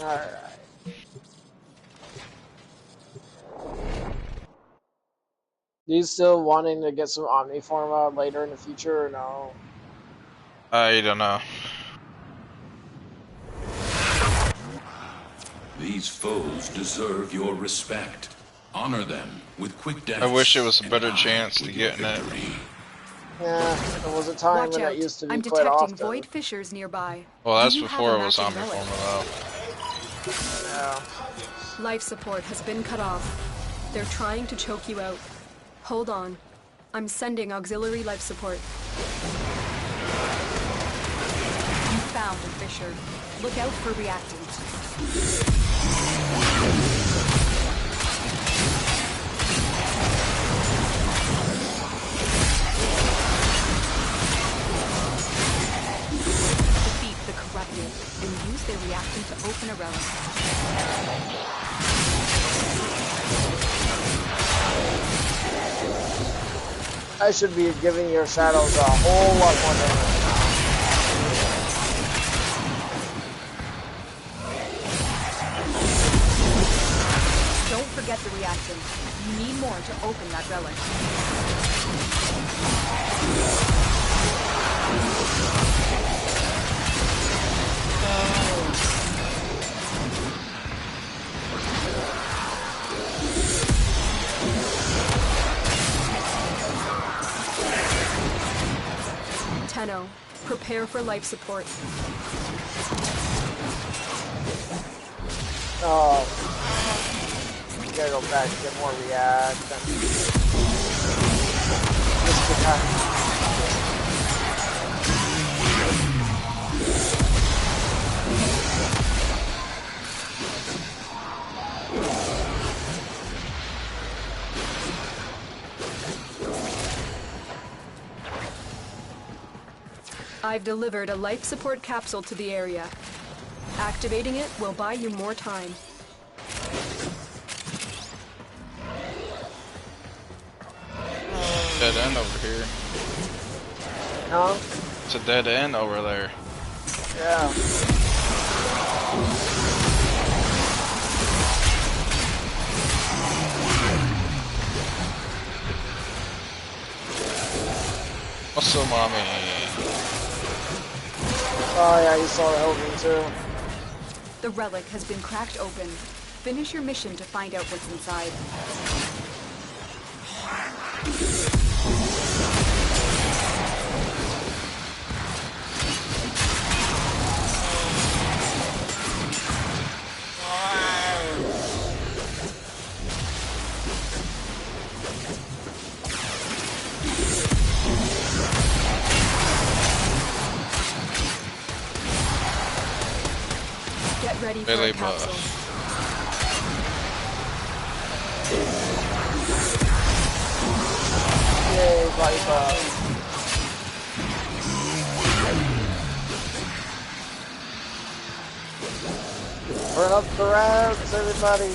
Alright. Do you still wanting to get some Omniforma later in the future or no? I don't know. These foes deserve your respect. Honor them with quick deaths. I wish it was a better chance to get in it. Yeah, there was a time Watch when out. that used to be I'm quite detecting often. void fissures nearby. Well, that's Do you before have it a was matching Omniforma relic? though. Yeah. Life support has been cut off. They're trying to choke you out. Hold on. I'm sending auxiliary life support. You found a fissure. Look out for reactant. Defeat the corrupted and use their reactant to open a relic. I should be giving your shadows a whole lot more damage now. Don't forget the reactant. You need more to open that relic. Tenno, prepare for life support. Oh. You gotta go back and get more react. Just the time. I've delivered a life support capsule to the area. Activating it will buy you more time. Dead end over here. Huh? It's a dead end over there. Yeah. What's up, mommy? Oh yeah, you saw the opening too. The relic has been cracked open. Finish your mission to find out what's inside. Get ready for Really a capsule. Yay, Viper. Burn up the rats, everybody.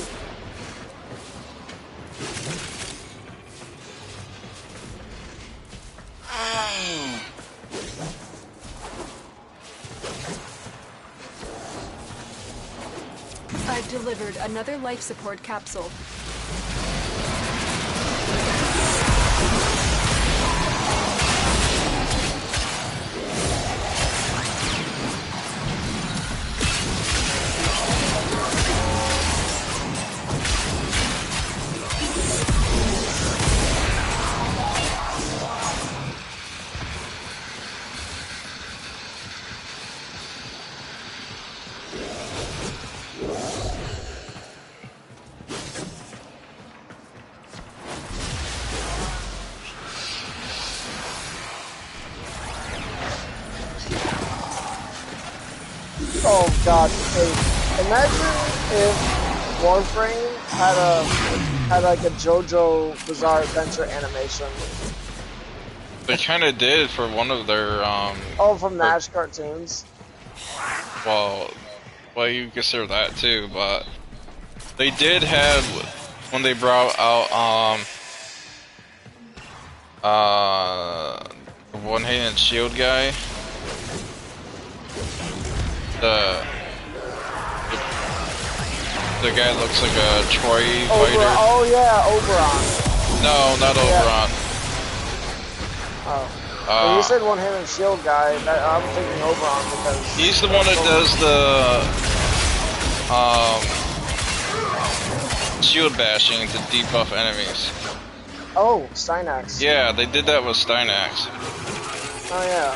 I've delivered another life support capsule. Oh god, hey, imagine if Warframe had like a JoJo Bizarre Adventure animation. They kind of did for one of their Oh, from Nash cartoons. well, you consider that too, but they did have when they brought out the one-handed shield guy. The guy looks like a Troy Oberon. fighter. Oh yeah, Oberon. No, not Oberon. Oh. When you said one-handed shield guy, I'm thinking Oberon because he's the one that does the shield bashing to debuff enemies. Oh, Steinax. Yeah, they did that with Steinax. Oh yeah.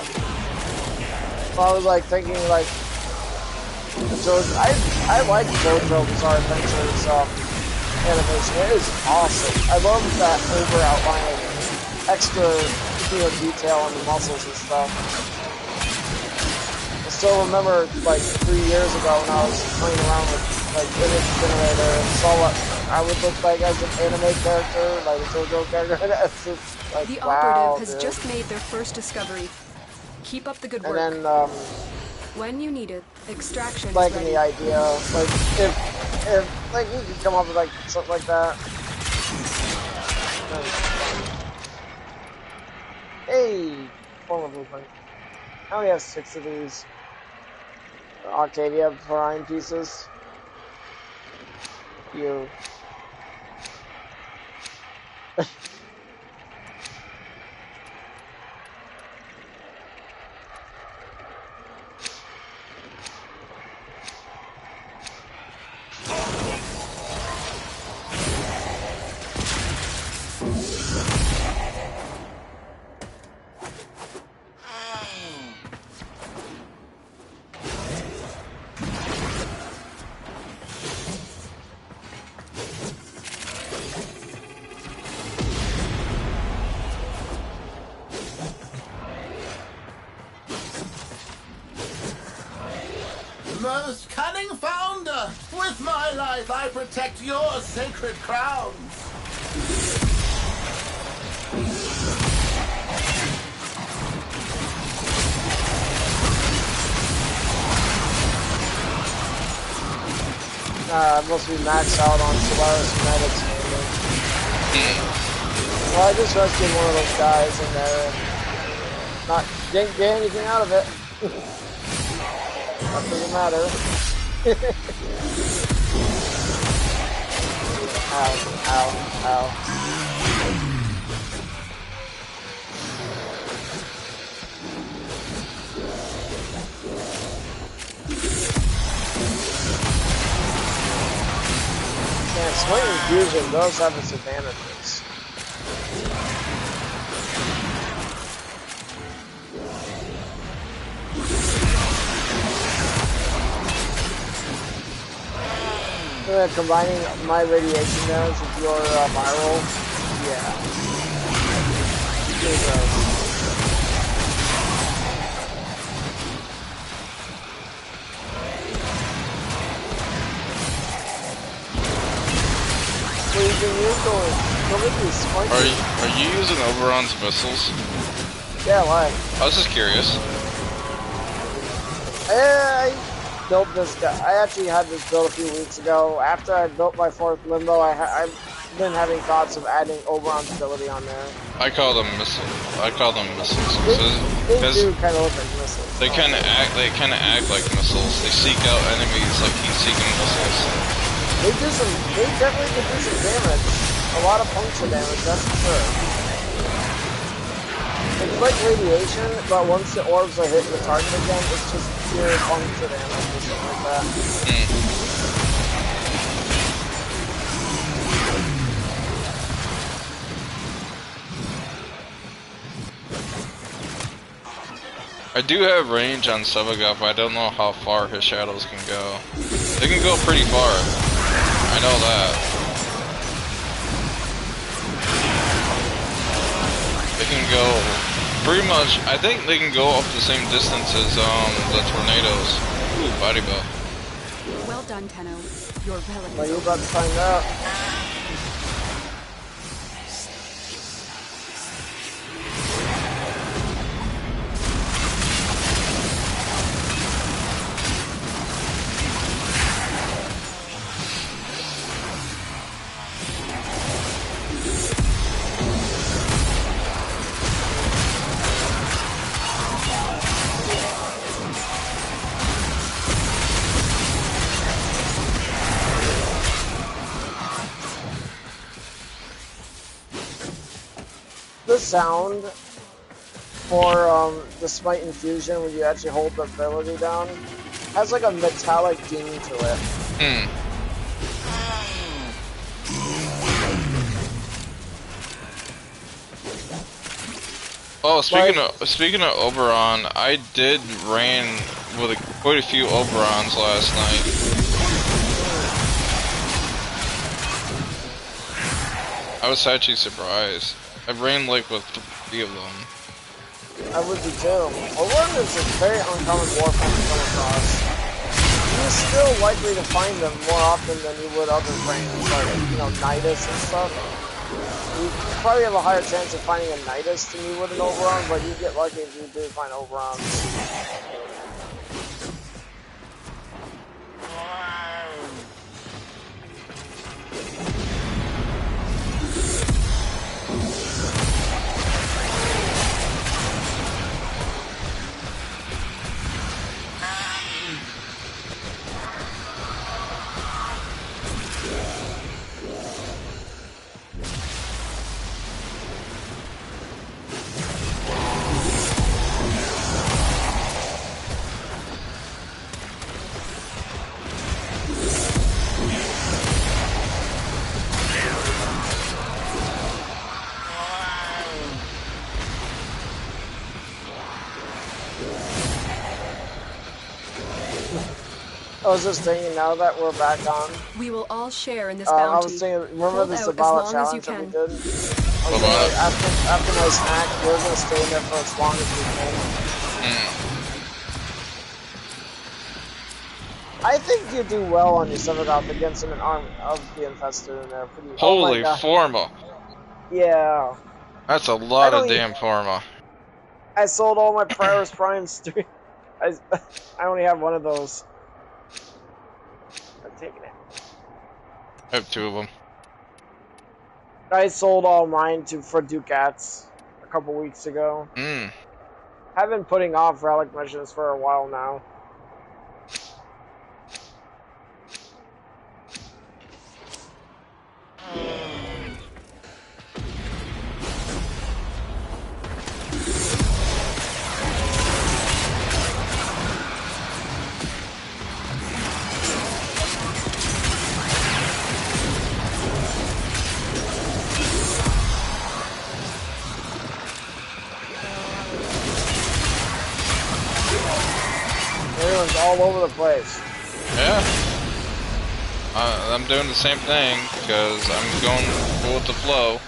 Well, I was like thinking like the JoJo. I like JoJo Bizarre Adventures animation. It is awesome. I love that over outline, extra detail on the muscles and stuff. I still remember like 3 years ago when I was playing around with like image generator and saw what I would look like as an anime character, like a JoJo character. It's just like, The wow, operative has dude. just made their first discovery. Keep up the good work. And then When you need it, extraction is liking ready. the idea, like if like you could come up with like something like that. Hey, former blueprint. I only have 6 of these Arcadia Prime pieces. You. Most cunning founder, with my life I protect your sacred crowns. I must be maxed out on Solaris Medics. Well, I just rescued one of those guys in there and didn't get anything out of it. That doesn't matter. Ow. Man, Swing Fusion does have its advantages. Combining my radiation damage with your viral, yeah. Pretty gross. What are you doing? Look at these sponges. Are you using Oberon's missiles? Yeah, why? I was just curious. I built this guy. I actually had this built a few weeks ago. After I built my 4th Limbo, I've been having thoughts of adding Oberon's ability on there. I call them missiles. They do kind of look like missiles. They kind of act like missiles. They seek out enemies like he's seeking missiles. They definitely can do some damage. A lot of puncture damage, that's for sure. It's like radiation, but once the orbs are hitting the target again, it's just pure puncture damage or something like that. I do have range on Sevagoth, but I don't know how far his shadows can go. They can go pretty far. I know that. They can go pretty much, I think they can go up the same distance as the tornadoes. Ooh, body bow. Well done, Tenno. Your relic Well, is you're over. about to find out. the sound for the Smite Infusion when you actually hold the ability down has like a metallic ding to it. Hmm. Oh, speaking of Oberon, I did ran with quite a few Oberons last night. I was actually surprised. I ran like with 3 of them. I would be too. Oberon is a very uncommon Warframe to come across. You're still likely to find them more often than you would other frames, like, you know, Nidus and stuff. You probably have a higher chance of finding a Nidus than you would an Oberon, but you get lucky if you do find Oberons. I was just thinking, now that we're back on, We will all share in this I bounty. was thinking, remember Hold this out as Zavala long as you challenge that we can. did? I was like, after my snack, we're gonna stay in there for as long as we can. I think you do well on your Sevagoth against an army of the Infested in there. Pretty. Holy oh my God. Forma! Yeah. That's a lot of damn Forma. I sold all my Prioris Primes. I only have one of those. I'm taking it. I have 2 of them. I sold all mine for Ducats a couple weeks ago. I've been putting off relic missions for a while now. Everyone's all over the place. Yeah. I'm doing the same thing, because I'm going with the flow.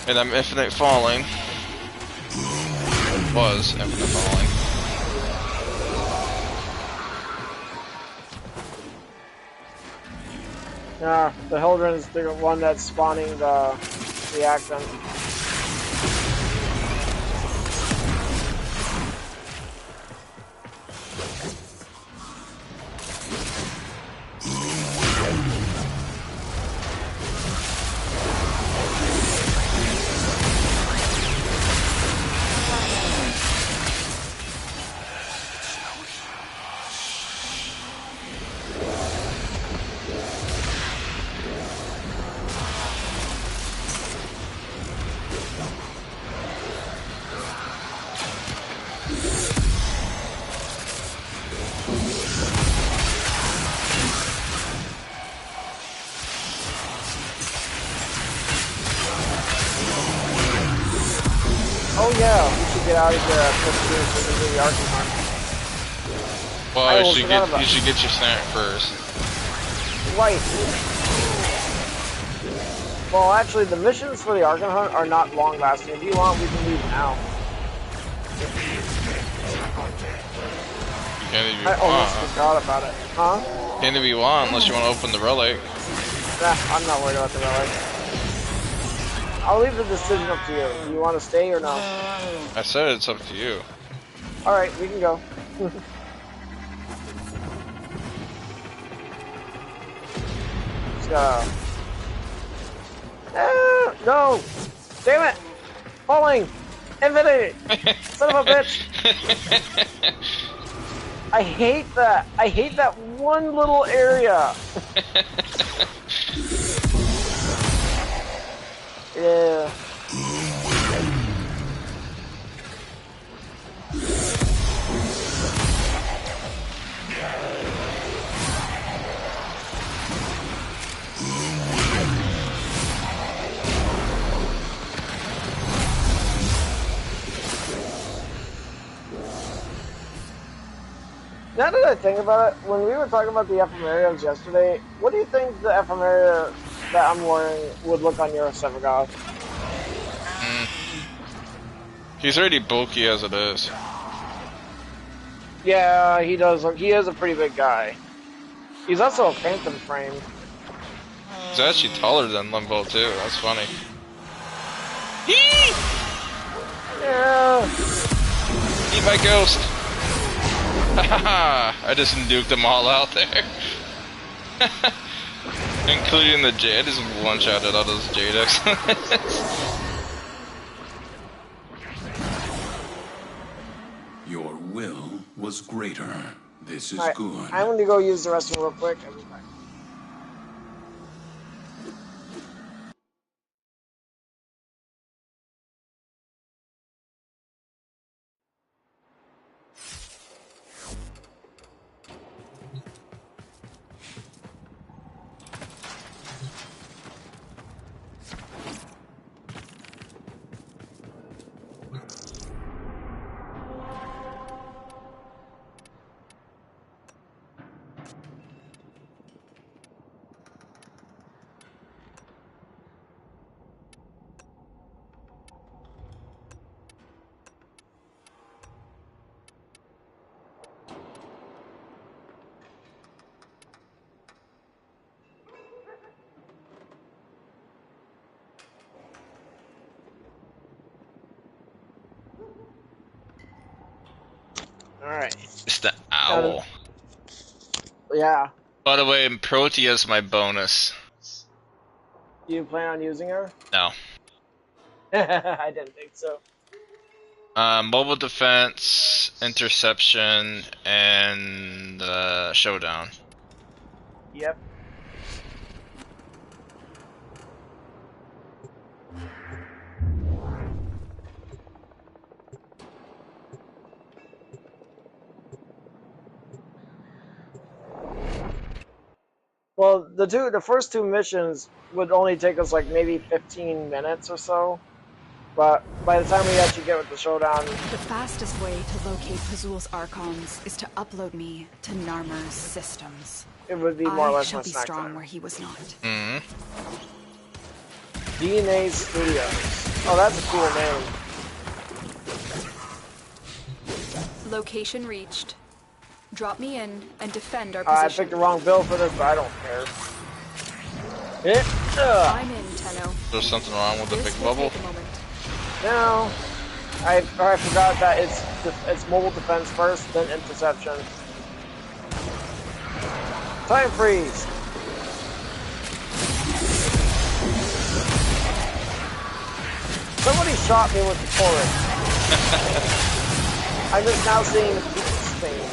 And I'm infinite falling. Was infinite falling. Yeah, the Hildren's the one that's spawning the reactant. Oh yeah, we should get out of here at 15 so we can do the Arkham Hunt. Well, you should get your snack first. Right. Well, actually, the missions for the Arkham Hunt are not long lasting. If you want, we can leave now. You can't even I almost forgot about it. Huh? Can't even want unless you want to open the relic. Nah, I'm not worried about the relic. I'll leave the decision up to you. Do you want to stay or no? I said it's up to you. Alright, we can go. Just gotta... No! Damn it! Falling! Infinity! Son of a bitch! I hate that! I hate that one little area! Yeah. Now that I think about it, when we were talking about the ephemerias yesterday, what do you think the ephemeria that I'm wearing would look on your Sevagoth? He's already bulky as it is. Yeah, he does look. He is a pretty big guy. He's also a phantom frame. He's actually taller than Limbo too. That's funny. Eee! Yeah. Eat my ghost. Haha! I just nuked them all out there. Including the J. I just one-shotted all those Jadex. Your will was greater. This is Alright, good. I'm going to go use the restroom real quick. I'll be back. Alright. It's the owl. Yeah. By the way, Protea's my bonus. Do you plan on using her? No. I didn't think so. Mobile defense, interception, and showdown. Yep. Well, the first two missions would only take us like maybe 15 minutes or so, but by the time we actually get with the showdown, The fastest way to locate Pazul's Archons is to upload me to Narmer's systems. it would be more or I less shall my be snack strong time. where he was not. DNA Studios. Oh, that's a cool name. Location reached. Drop me in and defend our I position. picked the wrong build for this, but I don't care. I'm in, Tenno. There's something wrong with the This big will bubble. take a moment. No, I forgot that it's mobile defense first, then interception. Time freeze. Somebody shot me with the turret. I'm just now seeing the thing.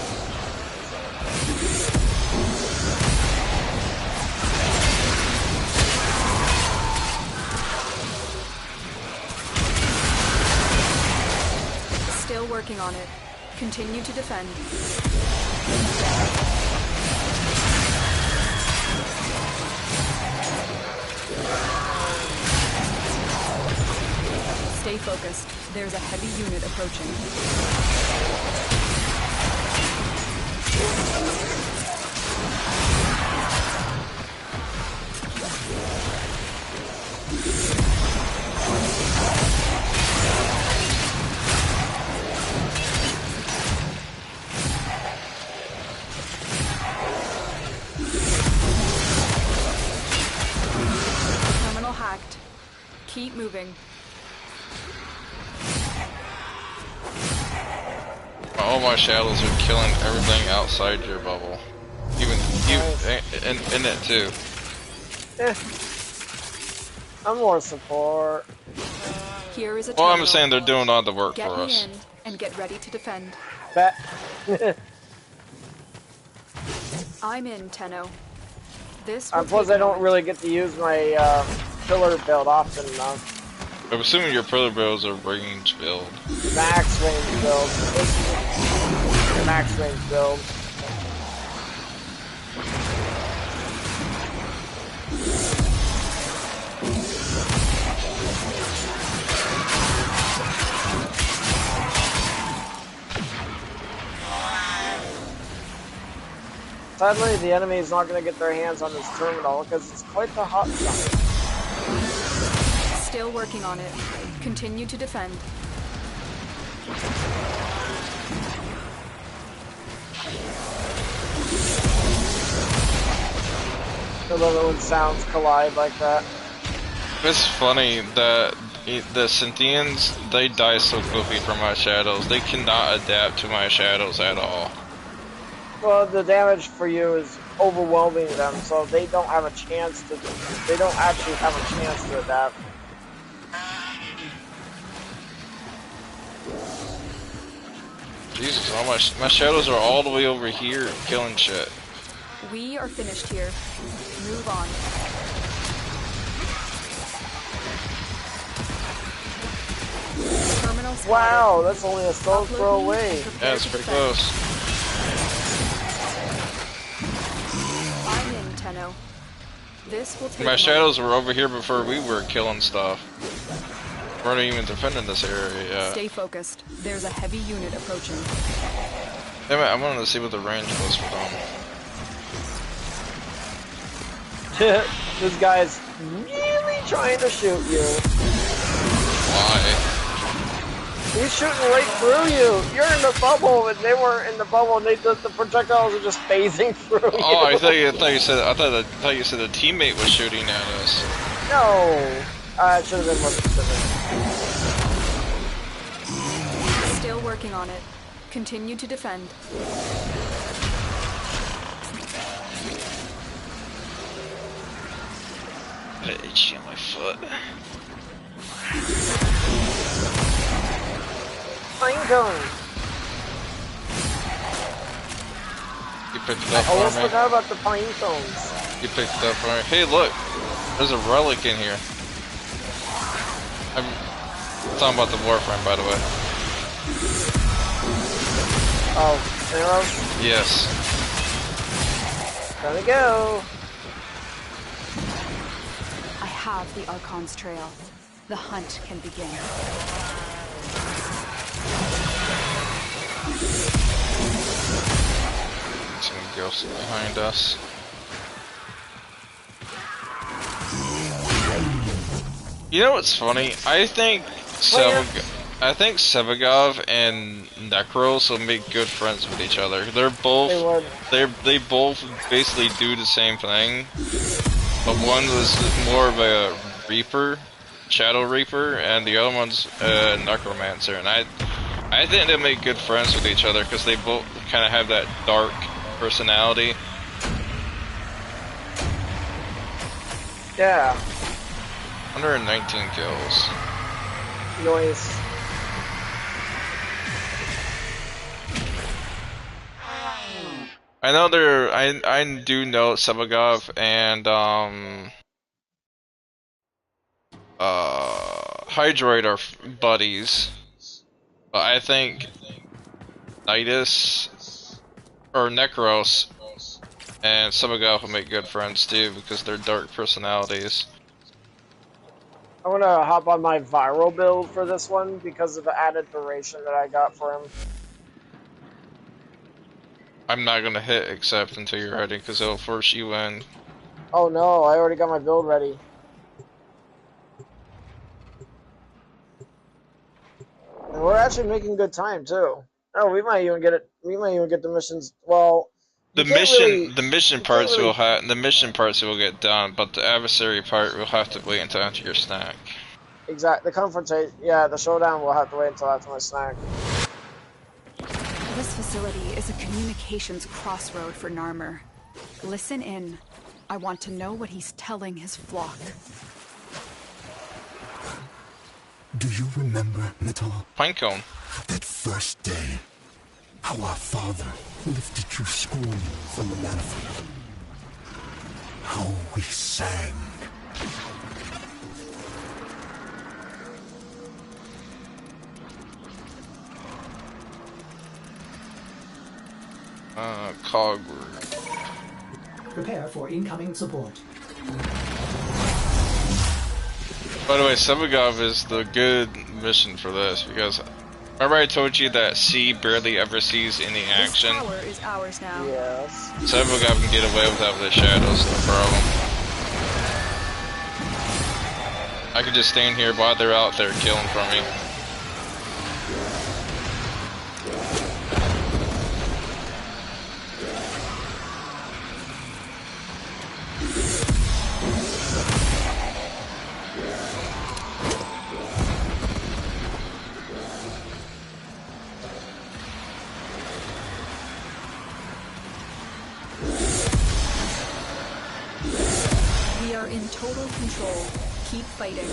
Still working on it. Continue to defend. Stay focused. There's a heavy unit approaching. Terminal hacked. Keep moving. All my shadows are killing everything outside your bubble. Even in it too. Eh. I'm more support. Here is a Well, I'm terminal. saying they're doing all the work Get for me us. in and get ready to defend. Bet. I'm in, Tenno. This will Plus, take I a don't moment. really get to use my pillar build often enough. I'm assuming your pillar bills are range build. Max range build. This is max range build. Sadly, the enemy is not going to get their hands on this terminal because it's quite the hot zone. Still working on it. Continue to defend. I love it when sounds collide like that. It's funny that the Scythians, they die so quickly from my shadows. They cannot adapt to my shadows at all. Well, the damage for you is overwhelming them, so they don't have a chance to. They don't actually have a chance to adapt. Jesus, all my shadows are all the way over here killing shit. We are finished here. Move on. Terminal spotted. Wow, that's only a stone's Upload throw me away. and prepare Yeah, it's to pretty defend. close. I'm in, Tenno. This will take a My moment. shadows were over here before we were killing stuff. We're not even defending this area yet. Stay focused. There's a heavy unit approaching. Damn it, I wanted to see what the range was for them. This guy's really trying to shoot you. Why? He's shooting right through you. You're in the bubble, and they were in the bubble, and the projectiles are just phasing through you. Oh, I thought you said a teammate was shooting at us. No, it should have been more specific. Still working on it. Continue to defend. I had itchy on my foot. Pine cone. You picked it I up almost for me. forgot about the pine cones. You picked it up for me. Hey, look! There's a relic in here. I'm talking about the Warframe, by the way. Oh, arrows. Yes. Gotta go. I have the Archon's trail. The hunt can begin. Some ghosts behind us. You know what's funny? I think Sevagov and Necros will make good friends with each other. They're both they both basically do the same thing, but one was more of a Reaper, Shadow Reaper, and the other one's a Necromancer. And I think they'll make good friends with each other because they both kind of have that dark personality. Yeah. 119 kills. Noise. I know I do know Sevagov and Hydroid are buddies, but I think Nidus or Necros and Sevagov will make good friends too because they're dark personalities. I'm gonna hop on my viral build for this one because of the added duration that I got for him. I'm not gonna hit accept until you're ready because it'll force you in. Oh no, I already got my build ready. And we're actually making good time too. Oh, we might even get it. We might even get the missions. Well, The mission parts will get done, but the adversary part will have to wait until after your snack. Exactly. The confrontation. Yeah, the showdown will have to wait until after my snack. This facility is a communications crossroad for Narmer. Listen in. I want to know what he's telling his flock. Do you remember, Natal? Pinecone. That first day, how our father lifted you screaming from the manifold. How we sang. Cogward. Prepare for incoming support. By the way, Sevagov is the good mission for this because Remember I told you that C barely ever sees any action? This tower is ours now. Yes. Several guys can get away without the shadows, no problem. I could just stand here while they're out there killing for me. We are in total control. Keep fighting.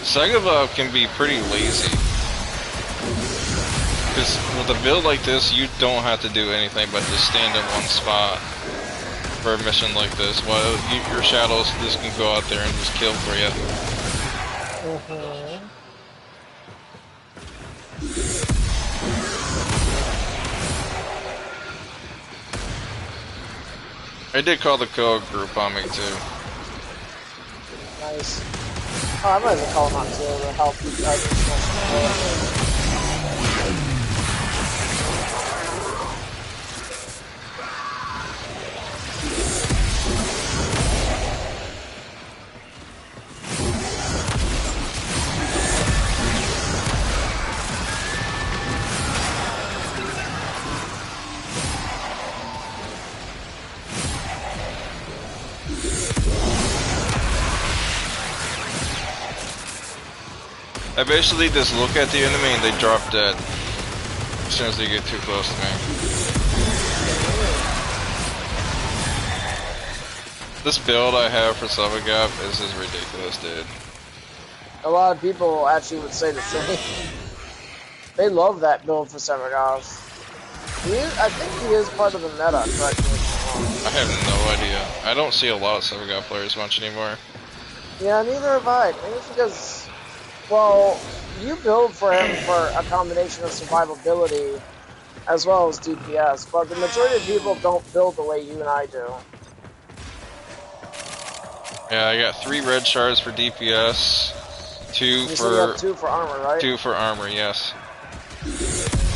Sagabov can be pretty lazy. Because with a build like this, you don't have to do anything but just stand in one spot for a mission like this, while your shadows just can go out there and just kill for you. I did call the co group on me too. Nice. Oh, I might as well call him out to help with that. I basically just look at the enemy and they drop dead as soon as they get too close to me. This build I have for Savagap is just ridiculous, dude. A lot of people actually would say the same. They love that build for Savagap. I think he is part of the meta, correct me if I'm wrong. I have no idea. I don't see a lot of Savagap players much anymore. Yeah, neither have I. Maybe it's because, well, you build for him for a combination of survivability as well as DPS, but the majority of people don't build the way you and I do. Yeah, I got 3 red shards for DPS, 2 You for... said you have 2 for armor, right? 2 for armor, yes.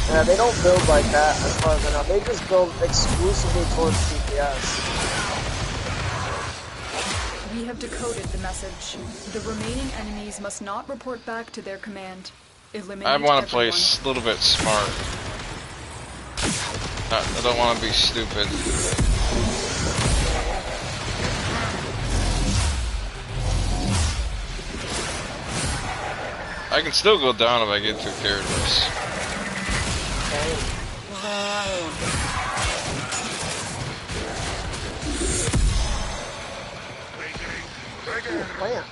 Yeah, they don't build like that as far as I know. They just build exclusively towards DPS. We have decoded the message. The remaining enemies must not report back to their command. Eliminate I want to play everyone. a little bit smart. I don't want to be stupid. I can still go down if I get too careless. Plant.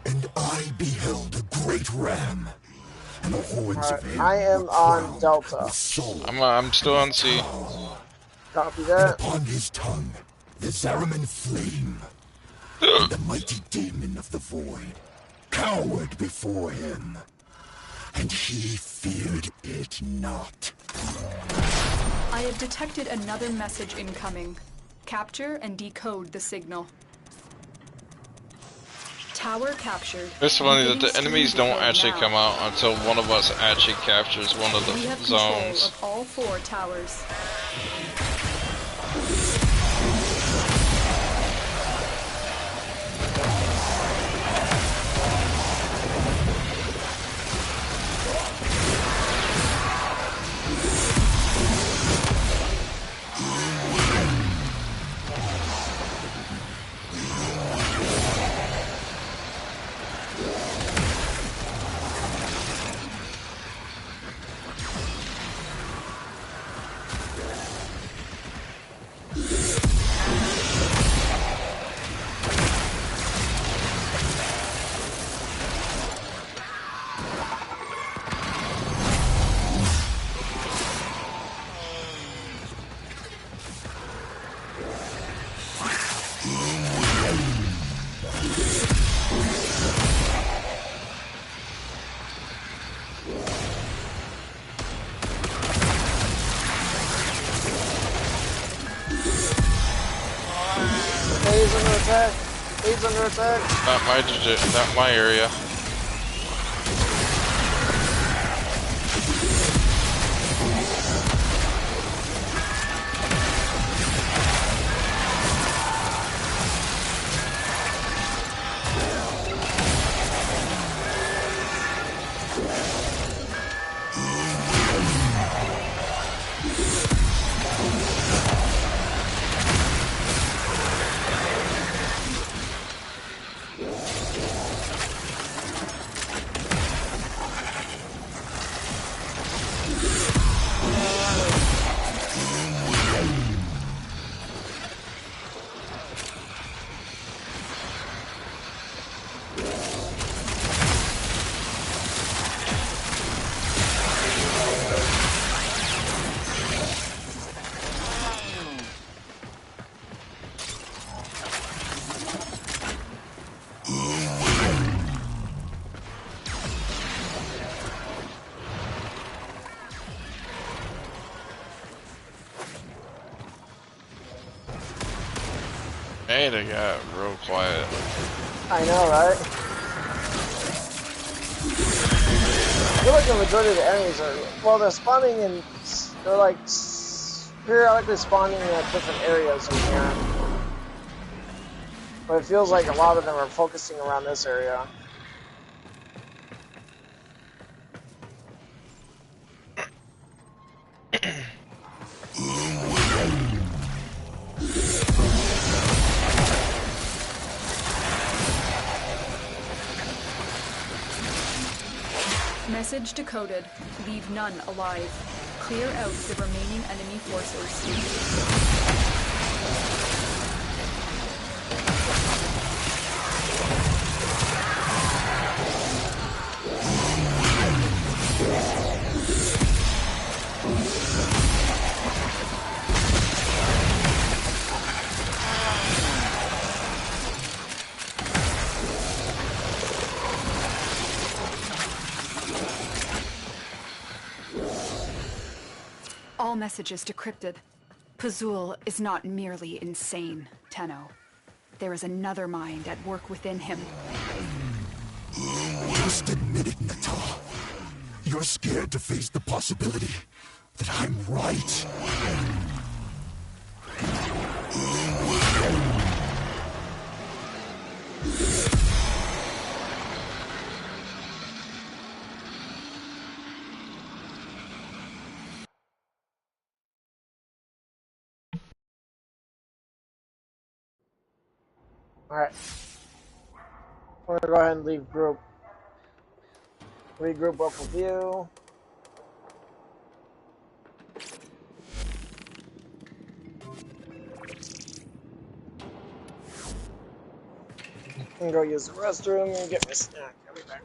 And I beheld a great ram, and the horns of him I am were on crowned Delta. with soul. I'm still on C. Copy And that. upon his tongue the Zariman flame, and the mighty demon of the void cowered before him, and he feared it not. I have detected another message incoming. Capture and decode the signal. Tower captured. It's funny that Beginning the enemies stream don't decode actually now. come out until one of us actually captures one of the We have control zones. of all 4 towers. attack. He's under attack. Not my area. Hey, they got real quiet. I know, right? I feel like the majority of the enemies are, well, they're spawning in, they're like periodically spawning at different areas in here. But it feels like a lot of them are focusing around this area. Message decoded. Leave none alive. Clear out the remaining enemy forces. All messages decrypted. Pazul is not merely insane, Tenno. There is another mind at work within him. Just admit it, Nata. You're scared to face the possibility that I'm right. Alright. We're gonna go ahead and leave group. Regroup up with you. And go use the restroom and get my snack. I'll be back.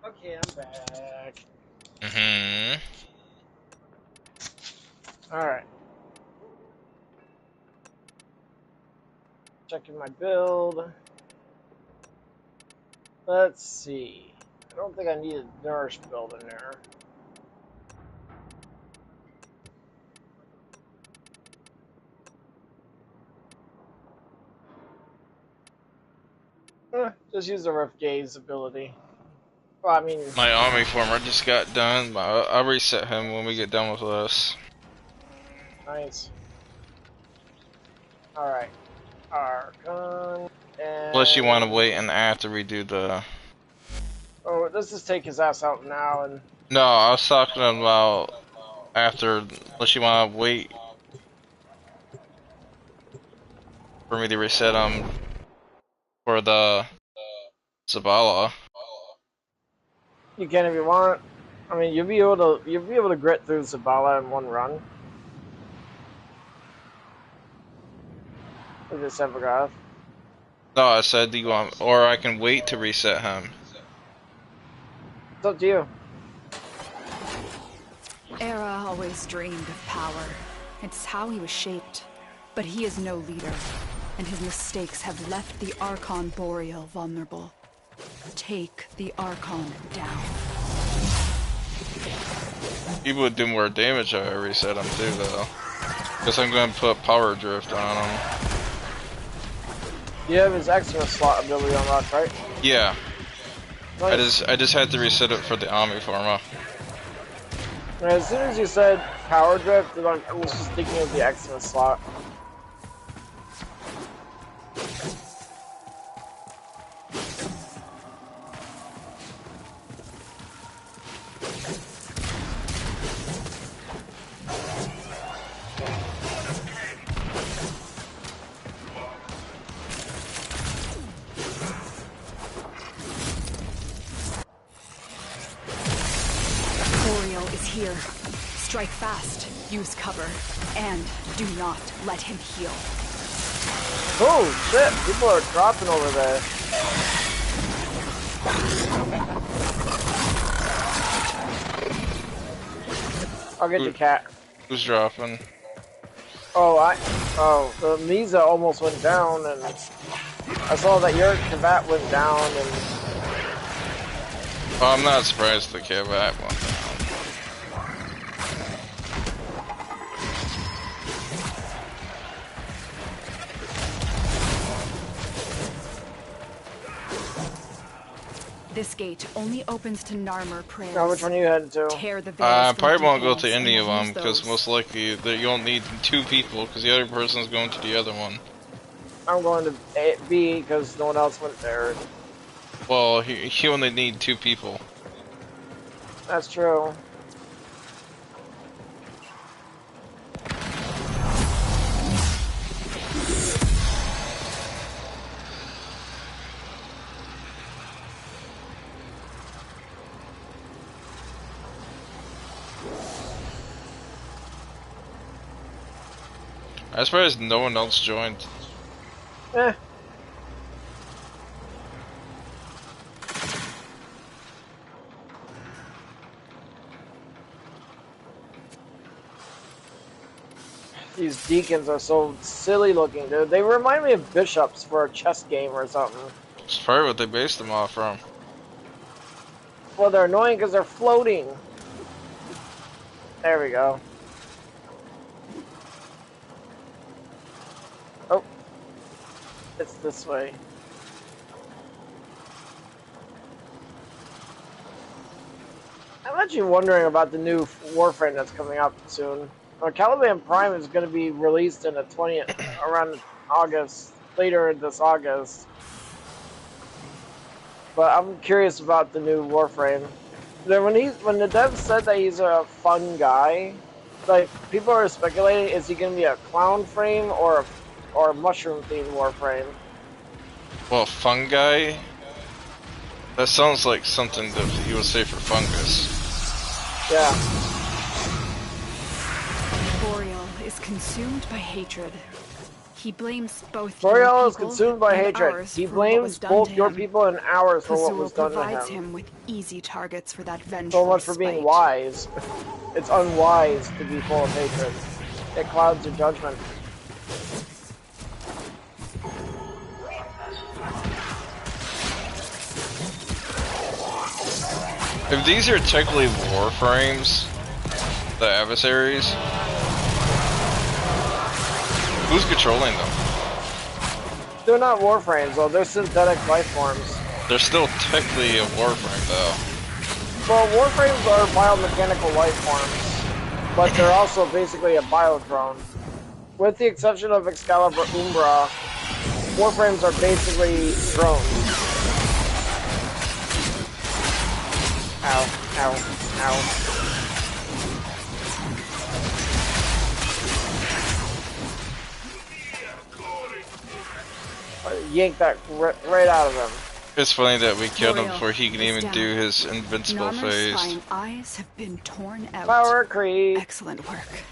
Okay, I'm back. Mm-hmm. Alright. Checking my build. Let's see. I don't think I need a nourish build in there. Just use the Rift Gaze ability. Well, I mean... My army former just got done, but I'll reset him when we get done with this. Nice. Alright. Archon, and... Unless you want to wait and after we do the... Oh, let's just take his ass out now and... No, I was talking about after, unless you want to wait for me to reset him for the Zabala. You can if you want. I mean, you'll be able to grit through Zabala in one run. With this Evergoth. No, I said do you want, or I can wait to reset him. It's up to you. Era always dreamed of power. It's how he was shaped. But he is no leader, and his mistakes have left the Archon Boreal vulnerable. Take the Archon down. He would do more damage if I reset him too, though. Guess I'm going to put Power Drift on him. You have his extra slot ability unlocked, right? Yeah. Nice. I just had to reset it for the Army Forma. As soon as you said Power Drift, I was just thinking of the Xmas slot. Boreal is here. Strike fast, use cover, and do not let him heal. Oh shit, people are dropping over there. I'll get the cat. Who's dropping? Oh, the Misa almost went down, and I saw that your Kavat went down, and... Well, I'm not surprised the Kavat went down. This gate only opens to Narmer prayers. Now, which one are you heading to? Tear the I veils probably from won't go deep to holes any and of them use because those. most likely that you'll need 2 people because the other person's going to the other one. I'm going to A B because no one else went there. Well, he only need 2 people. That's true. I'm surprised no one else joined. Eh. These deacons are so silly looking, dude. They remind me of bishops for a chess game or something. It's probably what they based them off from. Well, they're annoying because they're floating. There we go. Oh. It's this way. I'm actually wondering about the new Warframe that's coming out soon. Caliban Prime is going to be released in the 20th, around August, later this August. But I'm curious about the new Warframe. Then when the dev said that he's a fun guy, like people are speculating, is he going to be a clown frame or a mushroom themed Warframe? Well, fungi? That sounds like something that you would say for fungus. Yeah. Boreal is consumed by hatred. He blames both Boreal your is people consumed by and hatred. ours He for what was blames done both to your him. people and ours for what was Kazul done to provides him. him with easy targets for that So vengeful much for being spite. wise. It's unwise to be full of hatred. It clouds your judgment. If these are technically Warframes, the adversaries, who's controlling them? They're not Warframes, though. They're synthetic life forms. They're still technically a Warframe, though. Well, Warframes are biomechanical life forms, but they're also basically a biodrone. With the exception of Excalibur Umbra, Warframes are basically drones. Ow, ow, ow. Yank that right out of him. It's funny that we killed him Boreal before he can is even down. do his invincible Narmer's phase. spine eyes have been torn out. Power creep. Excellent work.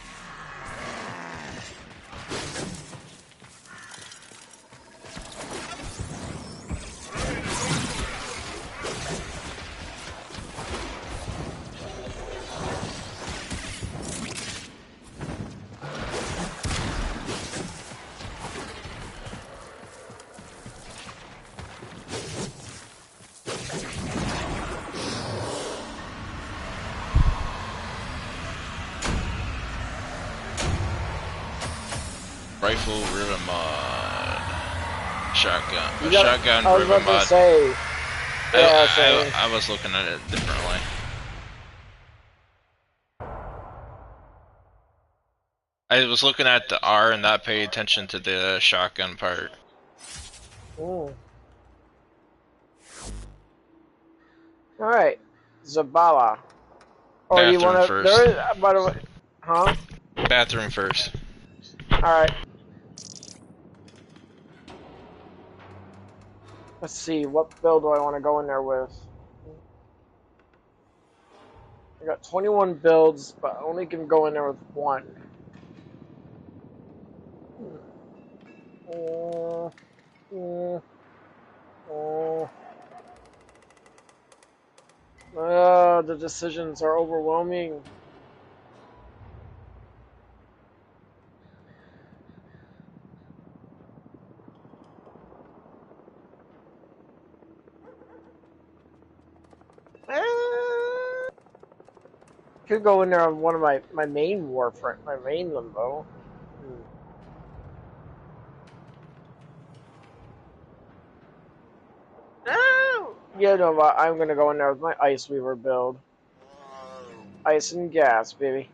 Rifle ribbon mod. Shotgun. Shotgun I was ribbon about mod. to say. Yeah, same. I was looking at it differently. I was looking at the R and not paying attention to the shotgun part. Ooh. Alright. Zabala. Oh, Bathroom you wanna first. there is by the way, huh? Bathroom first. Alright. Let's see, what build do I want to go in there with? I got 21 builds, but I only can go in there with one. The decisions are overwhelming. Could go in there on one of my main Warframe, my main limbo. Yeah, no, but I'm gonna go in there with my Ice Weaver build. Ice and gas, baby.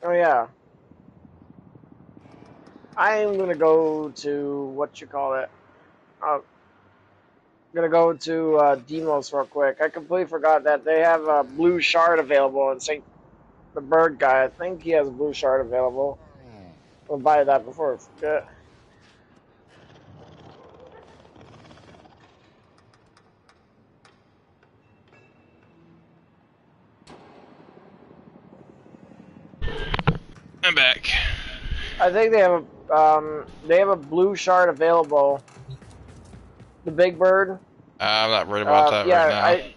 Oh yeah. I'm gonna go to what you call it. I'm gonna go to Demos real quick. I completely forgot that they have a blue shard available in St. The bird guy. I think he has a blue shard available. We'll buy that before I forget. I'm back. I think they have a blue shard available. The big bird. I'm not worried about that yeah, right now.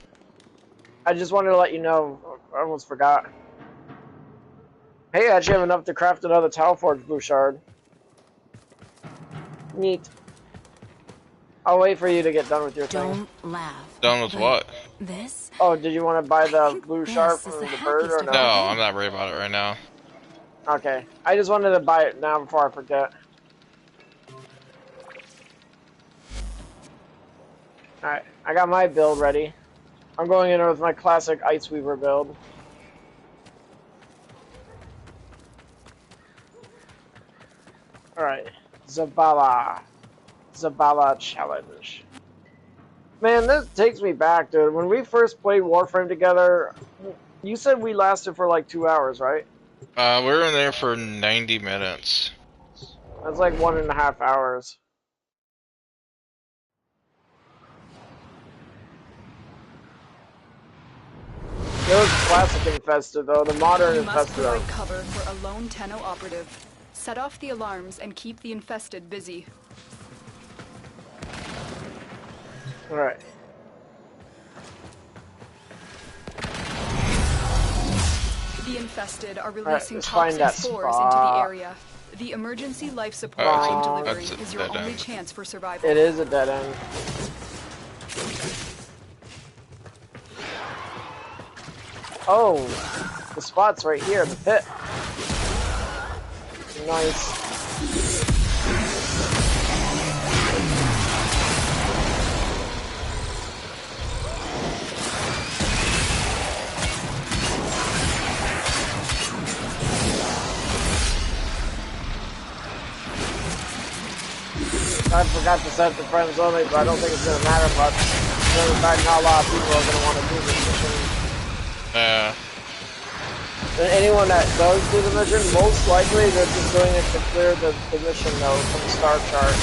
I just wanted to let you know. I almost forgot. Hey, I actually have enough to craft another Talforge blue shard. Neat. I'll wait for you to get done with your thing. Don't laugh. Done with what? This? Oh, did you want to buy the blue this shard is from the the bird or happiest no? No, I'm not worried about it right now. Okay. I just wanted to buy it now before I forget. Alright, I got my build ready. I'm going in with my classic Ice Weaver build. Alright, Zabala. Zabala challenge. Man, this takes me back, dude. When we first played Warframe together, you said we lasted for like 2 hours, right? We're in there for 90 minutes. That's like 1.5 hours. It was classic Infested, though. The modern You must Infested are... provide cover for a lone Tenno operative. Set off the alarms and keep the Infested busy. Alright. The Infested are releasing let's find toxin that spores into the spot. area. The emergency life support Alright, I'm so delivering that's a is your dead only end. chance for survival. It is a dead end. Oh, the spot's right here, the pit. Nice. I forgot to set the friends only, but I don't think it's going to matter much. Given the fact not a lot of people are going to want to do this mission. Yeah. And anyone that does do the mission, most likely they're just doing it to clear the mission node from the star chart.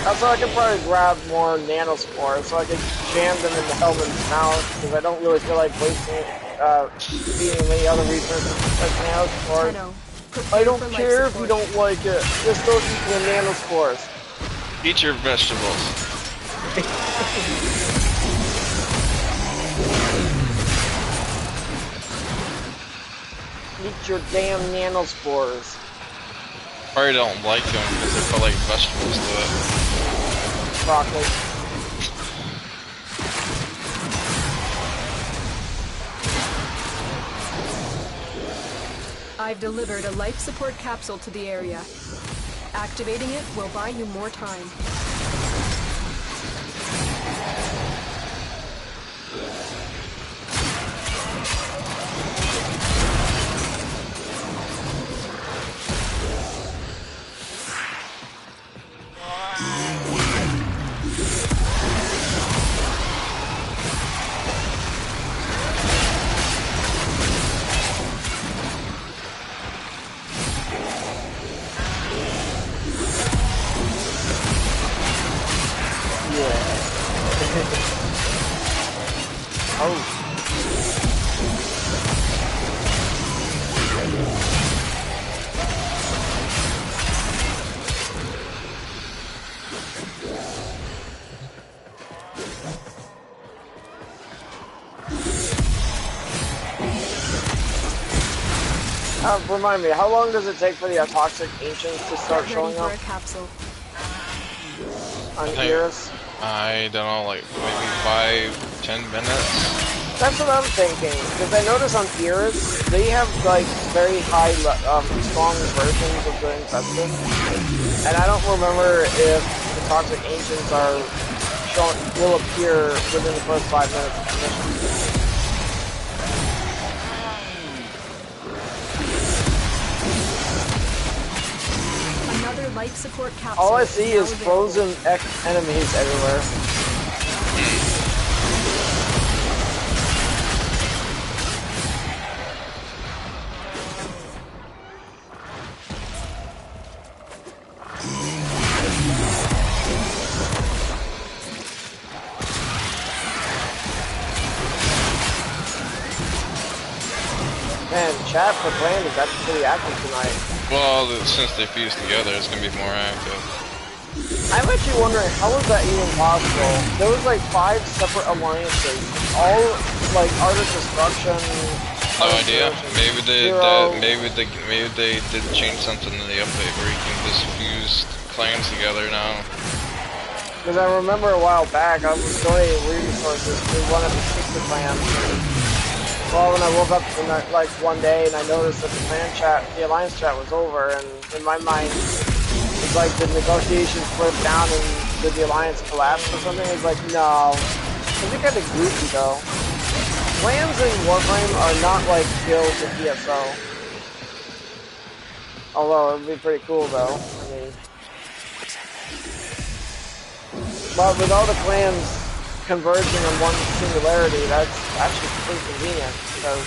Also, I can probably grab more nanospores so I can jam them into Hellman's mouth, because I don't really feel like wasting feeding any other resources like nanospores. I don't care if you don't like it, just don't eat the nanospores. Eat your vegetables. Eat your damn nanospores. Probably don't like them because they put like vegetables to it. Broccoli. I've delivered a life support capsule to the area. Activating it will buy you more time. Remind me, how long does it take for the toxic ancients to start showing up? A capsule. On Iris? I don't know, like maybe 5-10 minutes. That's what I'm thinking, because I notice on Iris, they have like very high, strong versions of the infested, and I don't remember if the toxic ancients will appear within the first 5 minutes of the mission. Life support capsule. All I see is frozen enemies everywhere. Man, chat for Brand is actually pretty active tonight. Well, since they fused together, it's gonna be more active. I'm actually wondering, how is that even possible? There was like 5 separate alliances, all like Art of Destruction. No idea. Maybe they did change something in the update where you can just fuse clans together now. Because I remember a while back, I was donating resources to one of the secret clans. Well, when I woke up like one day and I noticed that the alliance chat was over, and in my mind, it's like the negotiations broke down and did the alliance collapse or something? It's like, no. It's kind of goofy though. Clans in Warframe are not like guilds in ESO. Although it would be pretty cool though. I mean, but with all the clans converging on one singularity, that's actually pretty convenient, because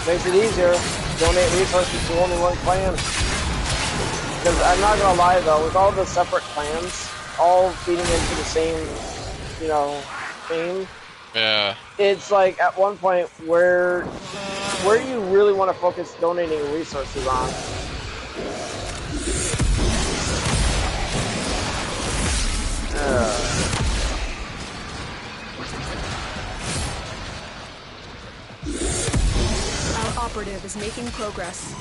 Makes it easier. Donate resources to only one clan. Because I'm not gonna lie though, with all the separate clans, all feeding into the same, you know, theme. Yeah. It's like at one point where do you really want to focus donating resources on? Our operative is making progress.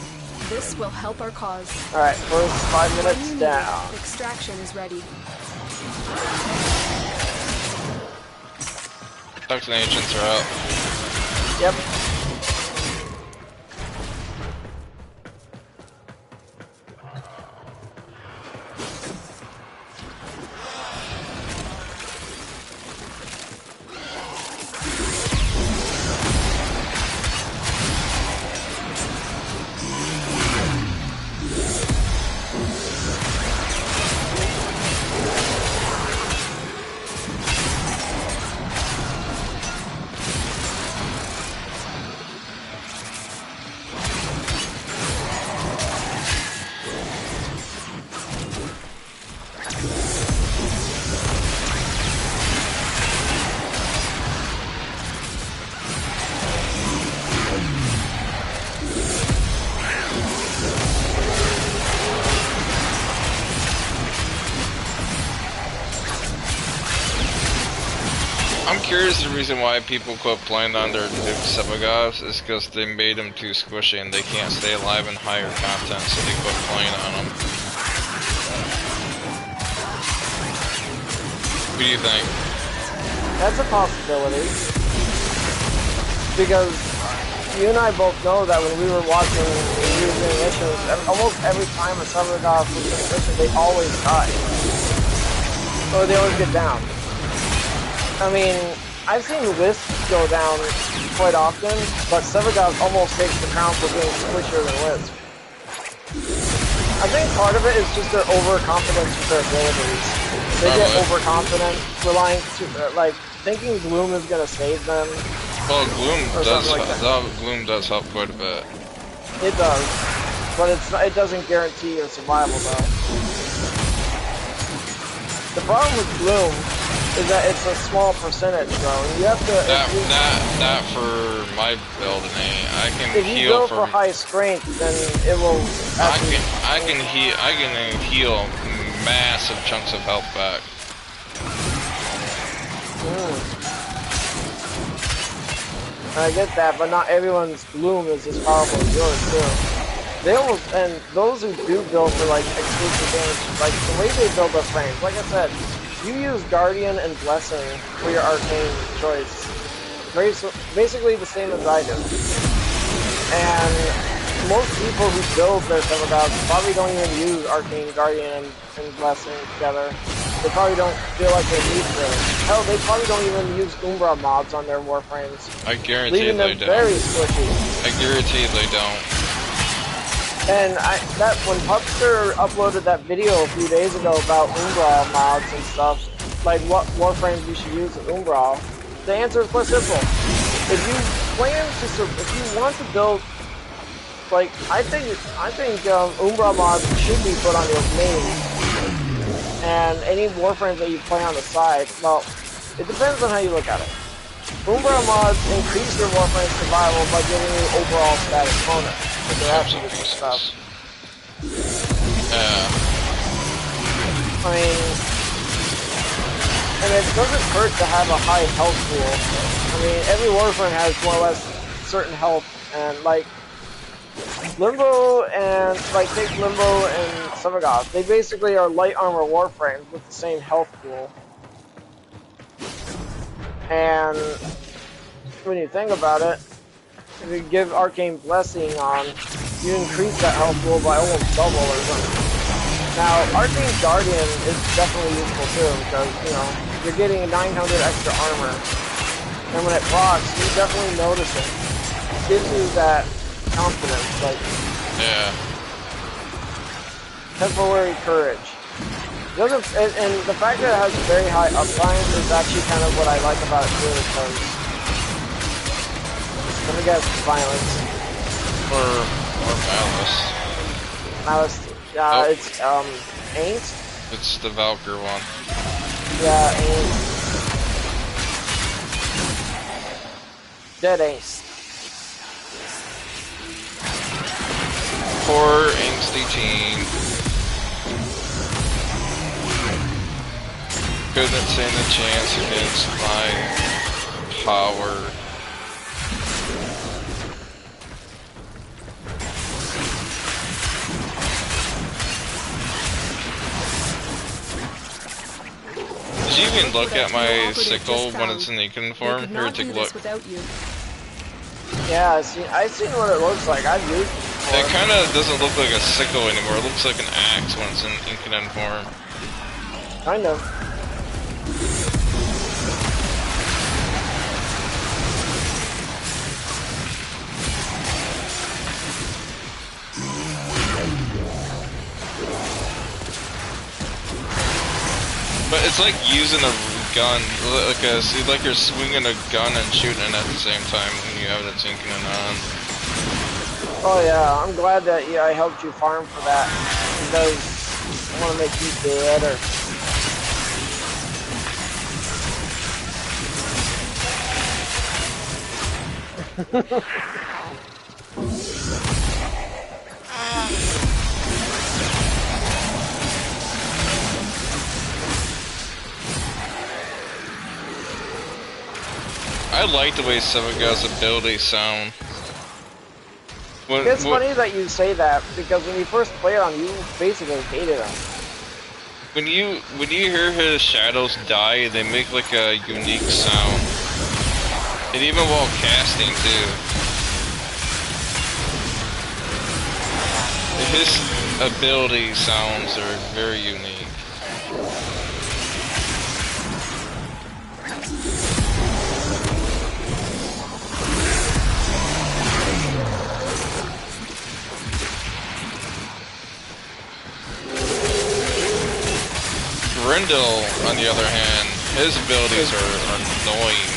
This will help our cause. Alright, first 5 minutes down. Extraction is ready. Toxin agents are out. Yep. I'm curious the reason why people quit playing on their new Sebagovs is because they made them too squishy and they can't stay alive in higher content, so they quit playing on them. What do you think? That's a possibility. Because you and I both know that when we were watching and we were doing missions, almost every time a Sebagov was doing a mission, they always die. Or they always get down. I mean, I've seen Wisps go down quite often, but Sebagov almost takes the crown for being squishier than Wisp. I think part of it is just their overconfidence with their abilities. They get overconfident, relying like thinking Gloom is gonna save them. Well, Gloom does like Gloom does help quite a bit. It does, but it doesn't guarantee your survival though. The problem with Gloom is that it's a small percentage though, and you have to. Not for my build, I can if you heal go for high strength, then it will. I can heal massive chunks of health back. I get that, but not everyone's Gloom is as powerful as yours too. They almost, and those who do build for like exclusive damage, like the way they build their frames, like I said. You use Guardian and Blessing for your arcane choice. Basically the same as I do. And most people who build their Sebagovs probably don't even use Arcane Guardian and Blessing together. They probably don't feel like they need to. Hell, they probably don't even use Umbra mobs on their Warframes. I guarantee leaving they them don't. Very squishy. I guarantee they don't. And when Pupster uploaded that video a few days ago about Umbra mods and stuff, like what Warframes you should use with Umbra, the answer is quite simple. If you want to build, like I think Umbra mods should be put on your main, and any Warframes that you play on the side. Well, it depends on how you look at it. Umbra mods increase your Warframe survival by giving you overall status bonus. Stuff. I mean, and it doesn't hurt to have a high health pool. I mean, every Warframe has more or less certain health, and like Limbo and take Limbo and Sebagov, they basically are light armor Warframes with the same health pool. And when you think about it, if you give Arcane Blessing on, you increase that health pool by almost double or something. Now, Arcane Guardian is definitely useful too, because, you know, you're getting 900 extra armor. And when it procs, you definitely notice it. It gives you that confidence, like... Yeah. Temporary courage. And the fact that it has very high uptime is actually kind of what I like about it too, because... Let me guess, violence. Or Malice. Malice, Oh. it's, Ain't? It's the Valkyr one. Yeah, Ain't. Dead Ace. Poor angsty teen. Couldn't stand a chance against my power. Did you even look at my sickle when it's in Econ form? Here, take a look. Yeah, I seen what it looks like. I've used it before. It kind of doesn't look like a sickle anymore. It looks like an axe when it's in Econ form. Kind of. But it's like using a gun, like you're swinging a gun and shooting it at the same time when you have it sinking on. Oh yeah, I'm glad that I helped you farm for that, because I want to make you dead or... I like the way Sevega's abilities sound. It's funny that you say that, because when you first played on, you basically hated him. When you hear his shadows die, they make like a unique sound. And even while casting too. His ability sounds are very unique. Grendel, on the other hand, his abilities are annoying.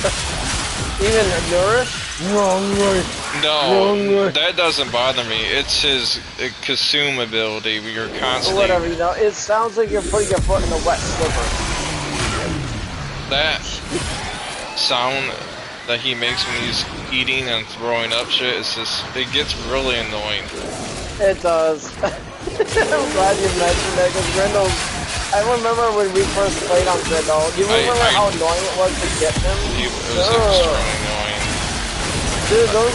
Even Nourish? No, that doesn't bother me. It's his consume ability where you're constantly... Whatever, you know, it sounds like you're putting your foot in a wet slipper. That sound that he makes when he's eating and throwing up shit, it gets really annoying. It does. I'm glad you mentioned that, because Grendel's... I remember when we first played on Grendel. Do you remember how annoying it was to get him? It was extremely annoying. Dude, those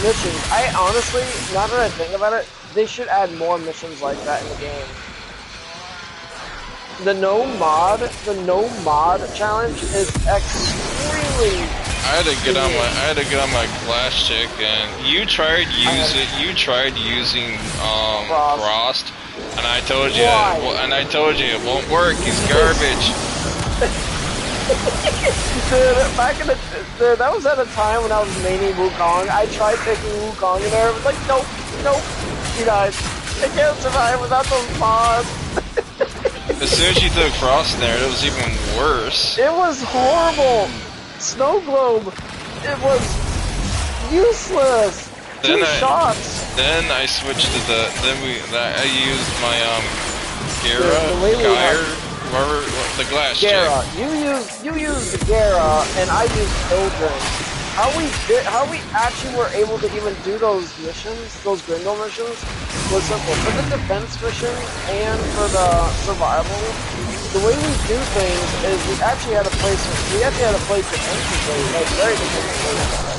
missions, I honestly, now that I think about it, they should add more missions like that in the game. The no mod challenge is extremely... I had to get on my glass chick, and you tried using Frost. And I told you, it won't work. He's garbage. Dude, that was at a time when I was maining Wukong. I tried taking Wukong in there. It was like, nope, you guys, I can't survive without those mods. As soon as you took Frost in there, it was even worse. It was horrible. Snow Globe, it was useless. Then I switched to I used my the glass Gara. You used the Gara, and I used Ildren. How we actually were able to even do those missions, those Grendel missions, was simple. For the defense mission and for the survival, the way we do things is we actually had to place it instantly, like very differently.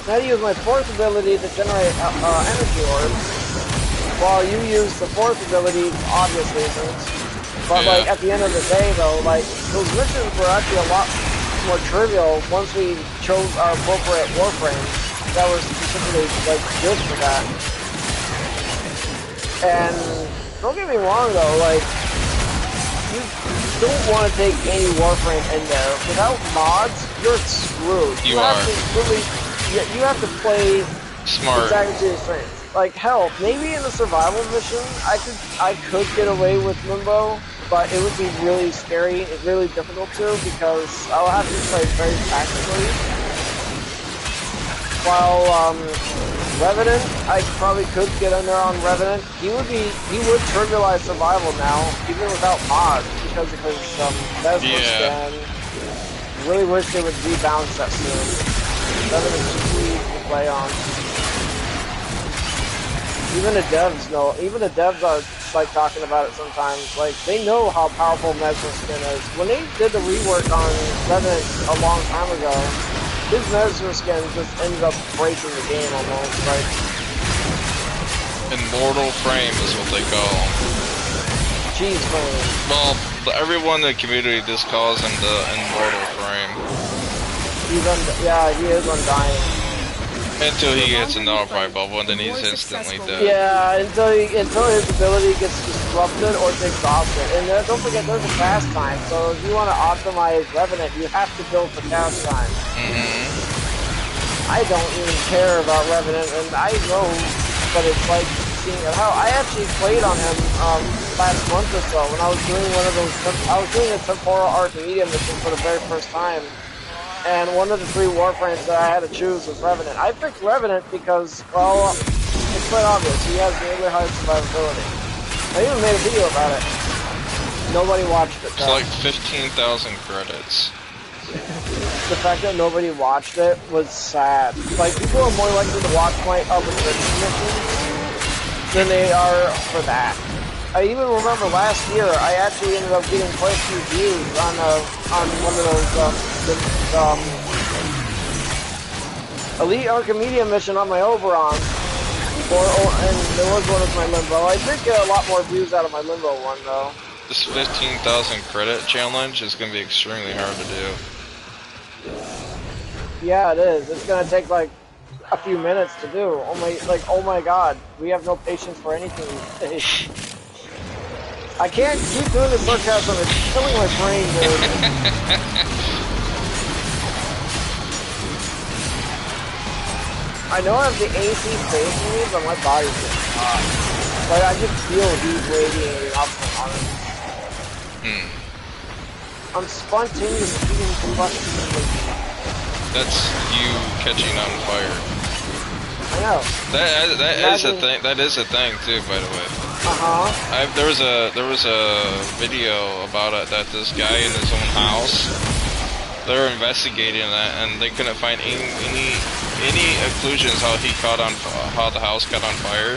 I use my fourth ability to generate energy orbs, while you use the fourth ability for obvious reasons. But like at the end of the day, though, like those missions were actually a lot more trivial once we chose our appropriate Warframe that was specifically like good for that. And don't get me wrong, though, like you don't want to take any Warframe in there. Without mods, you're screwed. You have to play smart. Exactly to your strengths. Like hell, maybe in the survival mission, I could get away with Limbo, but it would be really scary and really difficult to, because I'll have to play very tactically. while Revenant, I probably could get in there on Revenant. He would trivialize survival now, even without mods, because of his Mesmer scan. Really wish they would rebalance that soon. Revenant's too easy to play on. Even the devs know. Even the devs are like talking about it sometimes. Like they know how powerful Mesmer skin is. When they did the rework on Revenant a long time ago, his Mesmer skin just ended up breaking the game almost. Like Immortal Frame is what they call him. Cheese frame. Well, everyone in the community just calls him the Immortal Frame. Yeah, he is undying. Until he gets a Nullify bubble, and then he's instantly dead. Yeah, until his ability gets disrupted or exhausted. And don't forget, there's a cast time. So if you want to optimize Revenant, you have to build for cast time. I don't even care about Revenant, and I know, but it's like seeing how I actually played on him last month or so when I was doing one of those. I was doing a temporal Archimedia mission for the very first time. And one of the 3 Warframes that I had to choose was Revenant. I picked Revenant because, well, it's quite obvious. He has really high survivability. I even made a video about it. Nobody watched it, though. It's like 15,000 credits. The fact that nobody watched it was sad. Like, people are more likely to watch my other missions than they are for that. I even remember last year, I actually ended up getting quite a few views on one of those Elite Archimedia mission on my Oberon, and there was one of my Limbo. I did get a lot more views out of my Limbo one though. This 15,000 credit challenge is going to be extremely hard to do. Yeah, it is. It's going to take like a few minutes to do. Oh my god, we have no patience for anything these days. I can't keep doing this sarcasm, it's killing my brain, dude. I know I have the AC facing me, but my body's getting hot. Like, I can feel heat radiating off my arms. I'm spontaneous heating combustion. That's you catching on fire. I know. That is a thing. That is a thing too, by the way. There was a video about it that this guy in his own house, they were investigating that and they couldn't find any occlusions how the house caught on fire.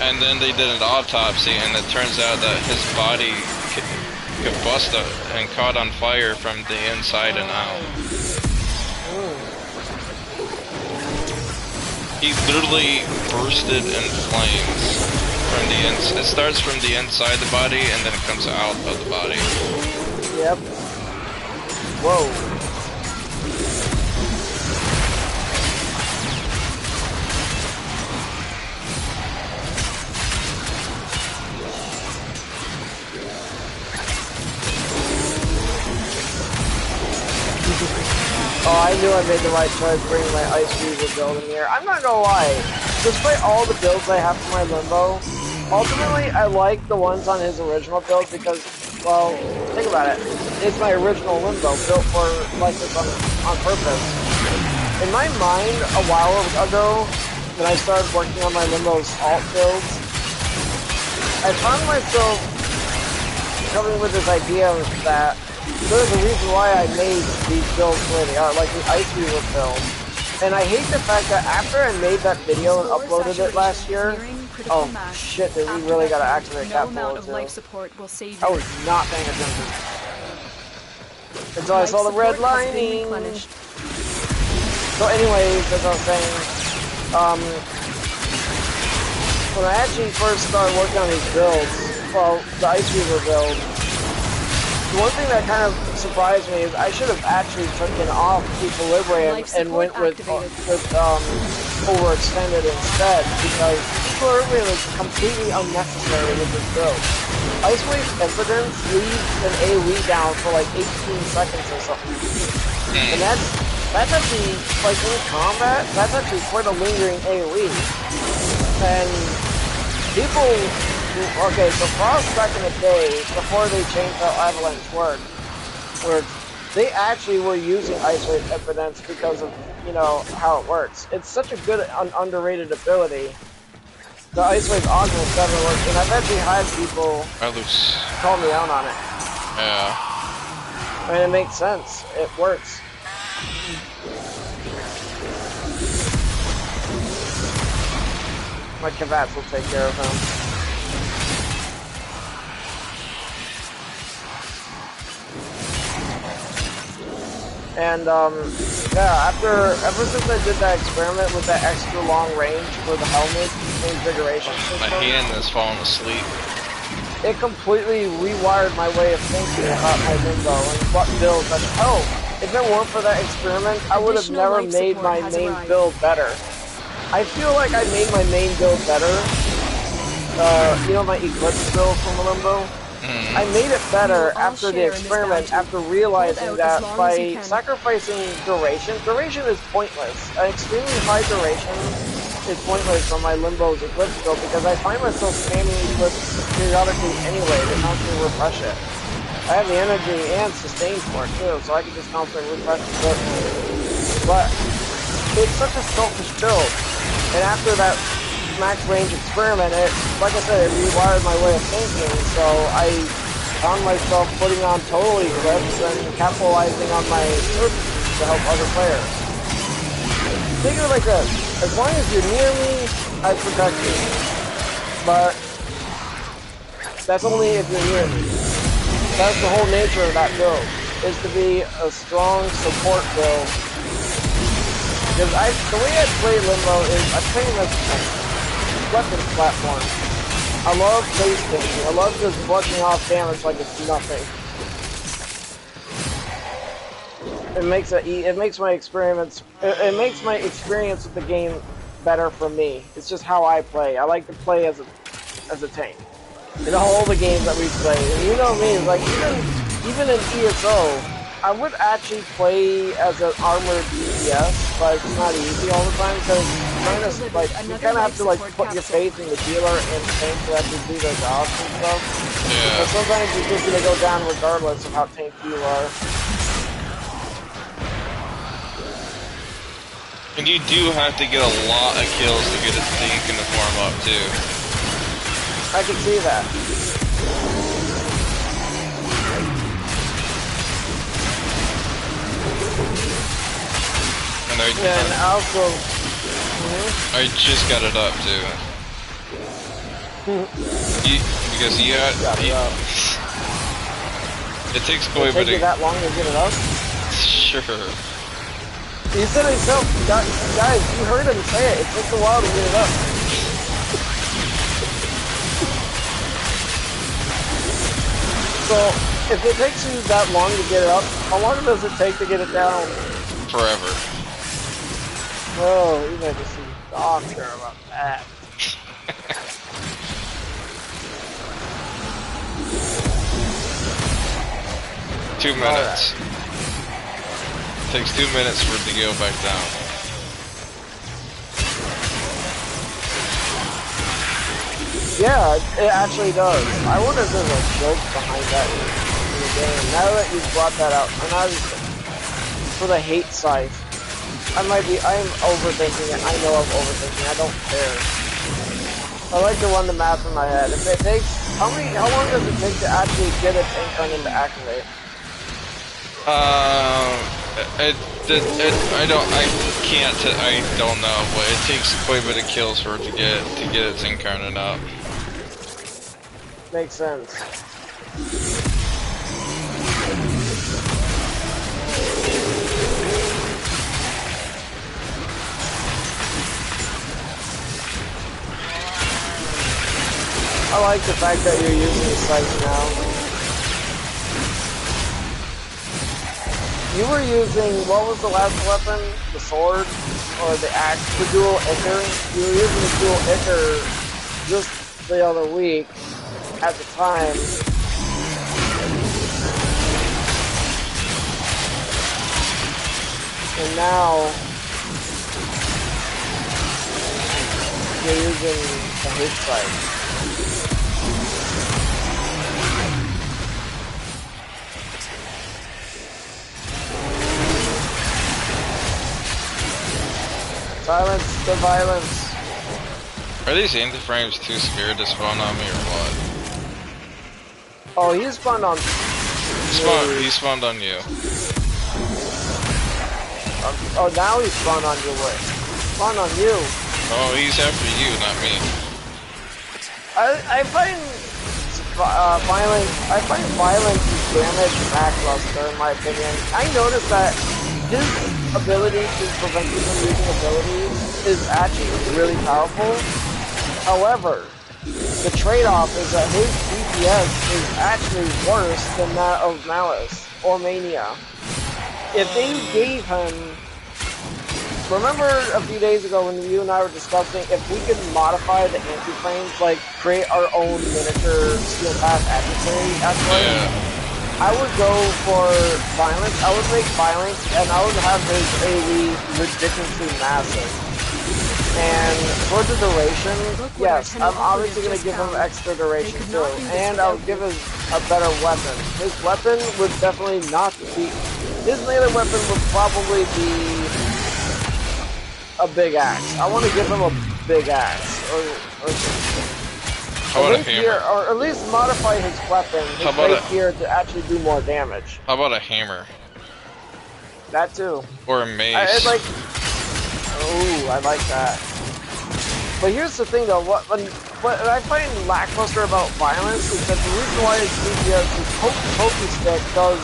And then they did an autopsy and it turns out that his body combusted and caught on fire from the inside and out. He literally bursted in flames. It starts from the inside the body and then it comes out of the body. Yep. Whoa. Oh, I knew I made the right choice bringing my Ice Weaver build in here. I'm not gonna lie. Despite all the builds I have for my Limbo, ultimately I like the ones on his original build because, well, think about it. It's my original Limbo built for like this on purpose. In my mind, a while ago, when I started working on my Limbo's alt builds, I found myself coming with this idea that there's a reason why I made these builds the way they are, like the Ice Weaver build. And I hate the fact that after I made that video and uploaded it last year, oh shit, dude, we really gotta activate that bullet too. I was not paying attention. Until I saw the red lining. So anyways, as I was saying, when I actually first started working on these builds, well, the Ice Weaver build, the one thing that kind of surprised me is I should have actually taken off Equilibrium and went with Overextended instead, because Equilibrium is completely unnecessary with this build. Ice Wave Impotence leaves an AoE down for like 18 seconds or something. And that's actually, like in combat, that's actually quite a lingering AoE. And people... Okay, so Frost back in the day, before they changed how Avalanche worked, where they actually were using Ice Wave Impotence because of, you know, how it works. It's such a good, underrated ability. The Ice Wave Augment doesn't work, and I've actually had people call me out on it. Yeah. I mean, it makes sense. It works. My Kavats will take care of him. And, yeah, ever since I did that experiment with that extra long range for the helmet invigoration system, my hand is falling asleep. It completely rewired my way of thinking about my limbo and what build. But hell, if it weren't for that experiment, I would have never made my main build better. I feel like I made my main build better. You know my Eclipse build from Limbo? I made it better after the experiment, after realizing that by sacrificing duration is pointless. An extremely high duration is pointless on my Limbo's Eclipse build because I find myself spamming Eclipse periodically anyway to constantly refresh it. I have the energy and sustain for it too, so I can just constantly refresh Eclipse. But it's such a selfish build, and after that max range experiment, like I said, it rewired my way of thinking, so I found myself putting on total Eclipse and capitalizing on my services to help other players. Think of it like this: as long as you're near me, I protect you. But that's only if you're near me. That's the whole nature of that build, is to be a strong support build. Because the way I play Limbo is I play him as a weapons platform. I love base damage. I love just blushing off damage like it's nothing. It makes my experience with the game better for me. It's just how I play. I like to play as a tank. In all the games that we play, and you know me, like even in ESO, I would actually play as an armored DPS, but it's not easy all the time because you kind of have to like put your faith in the healer and the tank to actually do their jobs and stuff. Yeah. So sometimes you're just gonna go down regardless of how tanky you are. And you do have to get a lot of kills to get a tank in the form up too. I can see that. And also, I just got it up too. Because you got it up. It takes quite a bit of. That long to get it up? Sure. He said it himself, guys. You heard him say it. It takes a while to get it up. So, if it takes you that long to get it up, how long does it take to get it down? Forever. Oh, you need to see a doctor about that. Two minutes. Right. Takes 2 minutes for it to go back down. Yeah, it actually does. I wonder if there's a joke behind that in the game. Now that you've brought that out, and I was for the hate side. I'm overthinking it. I know I'm overthinking. I don't care. I like to run the math in my head. If it takes, how long does it take to actually get a tank turn into activate? I don't know, but it takes quite a bit of kills for it to get its incarnate up. Makes sense. I like the fact that you're using the sight now. You were using, what was the last weapon? The sword? Or the axe? The dual Ichor? You were using the dual Ichor just the other week at the time. And now you're using the hate sight. Violence, the violence. Are these anti-frames too scared to spawn on me or what? Oh, he spawned on... He spawned on you. Oh, now he spawned on your way. Spawned on you. Oh, he's after you, not me. I find violence damage lackluster in my opinion. I noticed that his ability to prevent you from using abilities is actually really powerful. However, the trade-off is that his DPS is actually worse than that of Malice or Mania. If they gave him... Remember a few days ago when you and I were discussing if we could modify the anti-frames, like create our own miniature steel path adversary, actually? Yeah. I would go for violence. I would make violence, and I would have his AoE ridiculously massive. And for the duration, yes, I'm obviously going to give him extra duration too, and I would give him a better weapon. His weapon would definitely not be... His melee weapon would probably be a big axe. I want to give him a big axe, or how about a hammer? Or at least modify his weapon, his rapier, to actually do more damage. How about a hammer? That too. Or a mace. I like that. But here's the thing though, what I find lackluster about violence is that the reason why his DPS, his pokey stick does,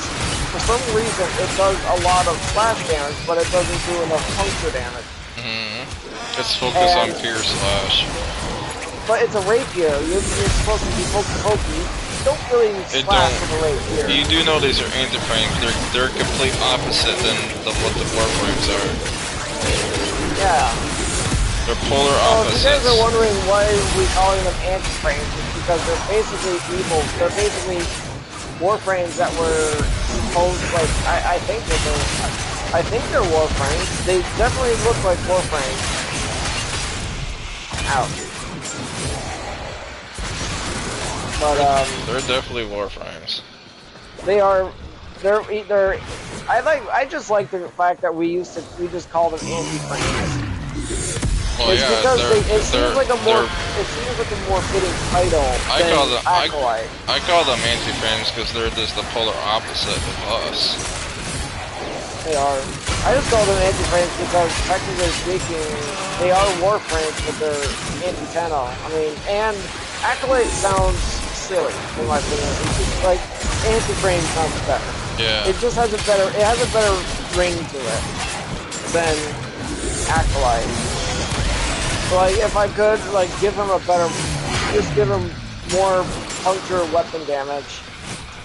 for some reason, it does a lot of splash damage, but it doesn't do enough puncture damage. It's focused on pure slash. But it's a rapier. You're supposed to be pokey. You don't really slash with a rapier. You do know these are anti-frames. They're complete opposite than what the Warframes are. Yeah. They're polar opposites. If you guys are wondering why we calling them anti-frames, it's because they're basically evil. They're basically Warframes that were supposed, like, I think they're Warframes. They definitely look like Warframes. Ouch. But they're definitely Warframes. I just like the fact that we just call them anti-frames. Well, it's yeah, because it seems like a more fitting title than Acolyte. I call them anti-frames because they're just the polar opposite of us. They are. I just call them anti-frames because, technically speaking, they are Warframes, but they're anti-Tenno. I mean, and Acolyte sounds silly, in my opinion. It's just, like, anti-frame sounds better. Yeah. It just has a better ring to it than Acolyte. So, like, if I could, like, give him just give him more puncture weapon damage.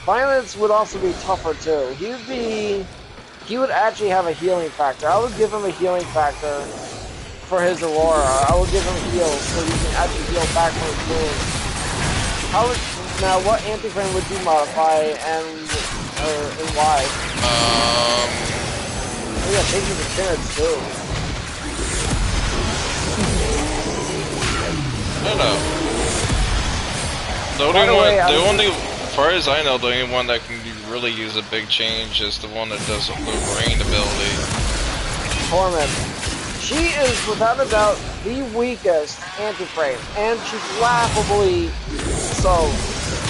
Violence would also be tougher, too. He would actually have a healing factor. I would give him a healing factor for his Aurora. I would give him heals so he can actually heal back from his wounds. Now, what anti-frame would you modify and why? Yeah, Pages of Tenets too. I don't know. As far as I know, the only one that can really use a big change is the one that does the rain ability. Torment. She is, without a doubt, the weakest anti-frame, and she's laughably so.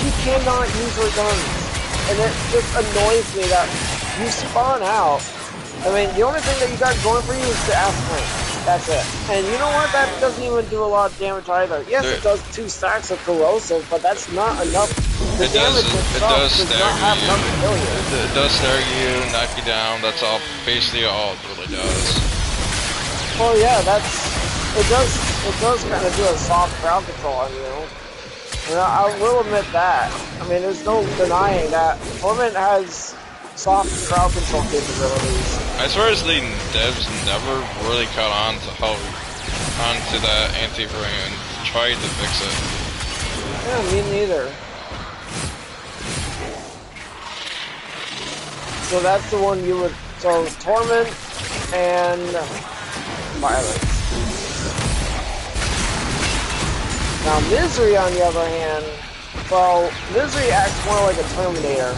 She cannot use her guns, and it just annoys me that you spawn out. I mean, the only thing that you got going for you is the Aspirant. That's it. And you know what? That doesn't even do a lot of damage either. Yes, it does 2 stacks of corrosive, but that's not enough. The damage itself does not have enough to kill you. It does stagger you, knock you down. That's all, basically all it really does. Well, yeah, it does kind of do a soft crowd control on you. And I will admit that. I mean, there's no denying that Torment has soft crowd control capabilities. As far as the devs never really caught on to that anti-frame and tried to fix it. Yeah, me neither. So that's the one you would... So, Torment and Violence. Now, Misery, on the other hand, well, Misery acts more like a Terminator.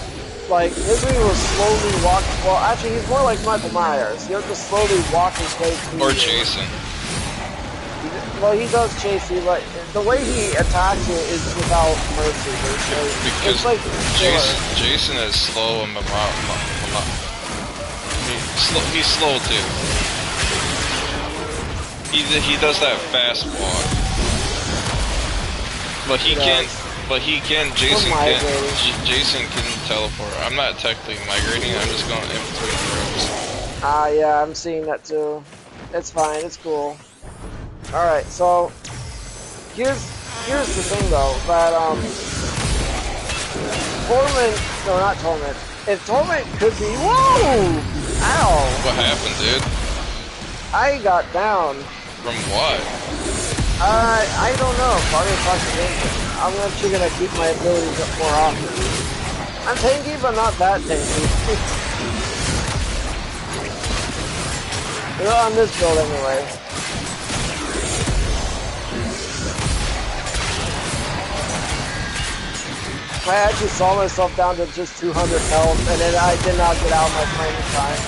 Like, Misery will slowly walk... Well, actually, he's more like Michael Myers. He'll just slowly walk his way to Or Jason. well, he does chase you, but the way he attacks you is without mercy. Because it's like Jason is slow and he's slow too. He does that fast walk, but Jason can teleport. I'm not technically migrating. I'm just going in between throws. Ah, yeah, I'm seeing that too. It's fine. It's cool. All right, so here's the thing though, that Torment, no, not Torment. If Torment could be, whoa, ow! What happened, dude? I got down. From what? I don't know. Probably approximation. I'm actually gonna keep my abilities up more often. I'm tanky, but not that tanky. They're on this build anyway. I actually saw myself down to just 200 health, and then I did not get out my frame in time.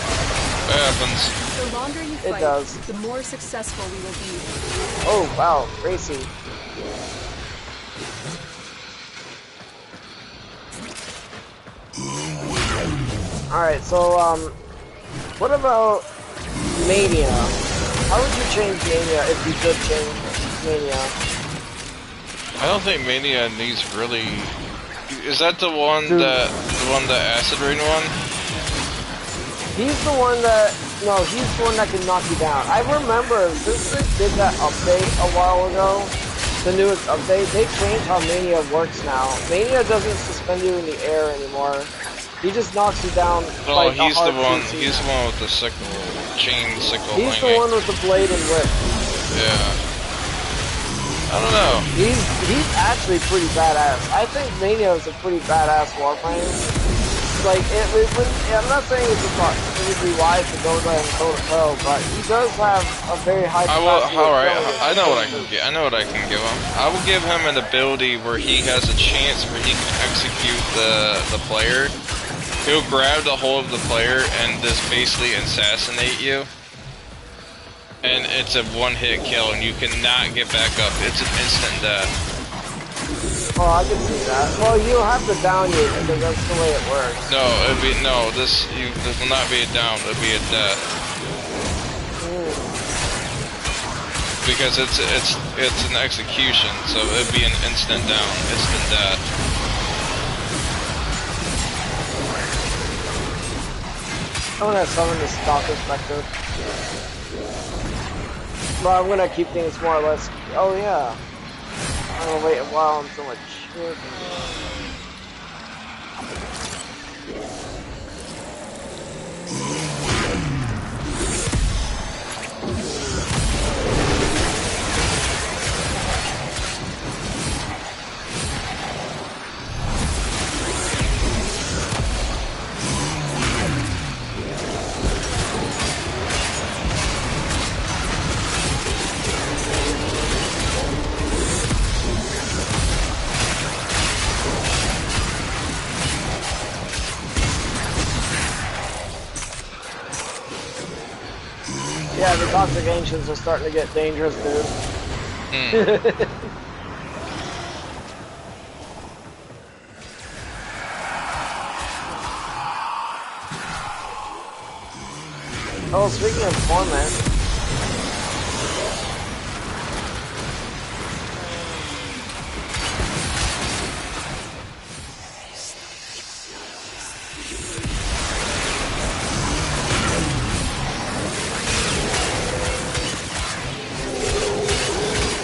It happens. The longer you fight, the more successful we will be. Oh, wow, Gracie. Alright, so, what about Mania? How would you change Mania if you could change Mania? I don't think Mania needs really... Is that the one that Acid Rain one? He's the one that... No, he's the one that can knock you down. I remember, since they did that update a while ago, the newest update, they changed how Mania works now. Mania doesn't suspend you in the air anymore. He just knocks you down. Oh, like he's the one with the sickle, chain sickle. He's the one with the blade and whip. Yeah. I don't know. He's actually pretty badass. I think Mania is a pretty badass Warframe. Like, I'm not saying it would be wise to go there and toe-to-toe, but he does have a very high capacity. Alright, I know what I can get. I know what I can give him. I will give him an ability where he has a chance where he can execute the player. He'll grab the hold of the player and just basically assassinate you. And it's a one-hit kill, and you cannot get back up. It's an instant death. Oh, I can see that. Well, you'll have to down you because that's the way it works. No, this will not be a down. It'll be a death. Because it's an execution, so it'd be an instant down, instant death. I'm gonna summon the Stalker Spectre. But I'm gonna keep things more or less. Oh yeah. I'm gonna wait a while until I check. Yeah, the Toxic Ancients are starting to get dangerous, dude. Oh, speaking of Torment.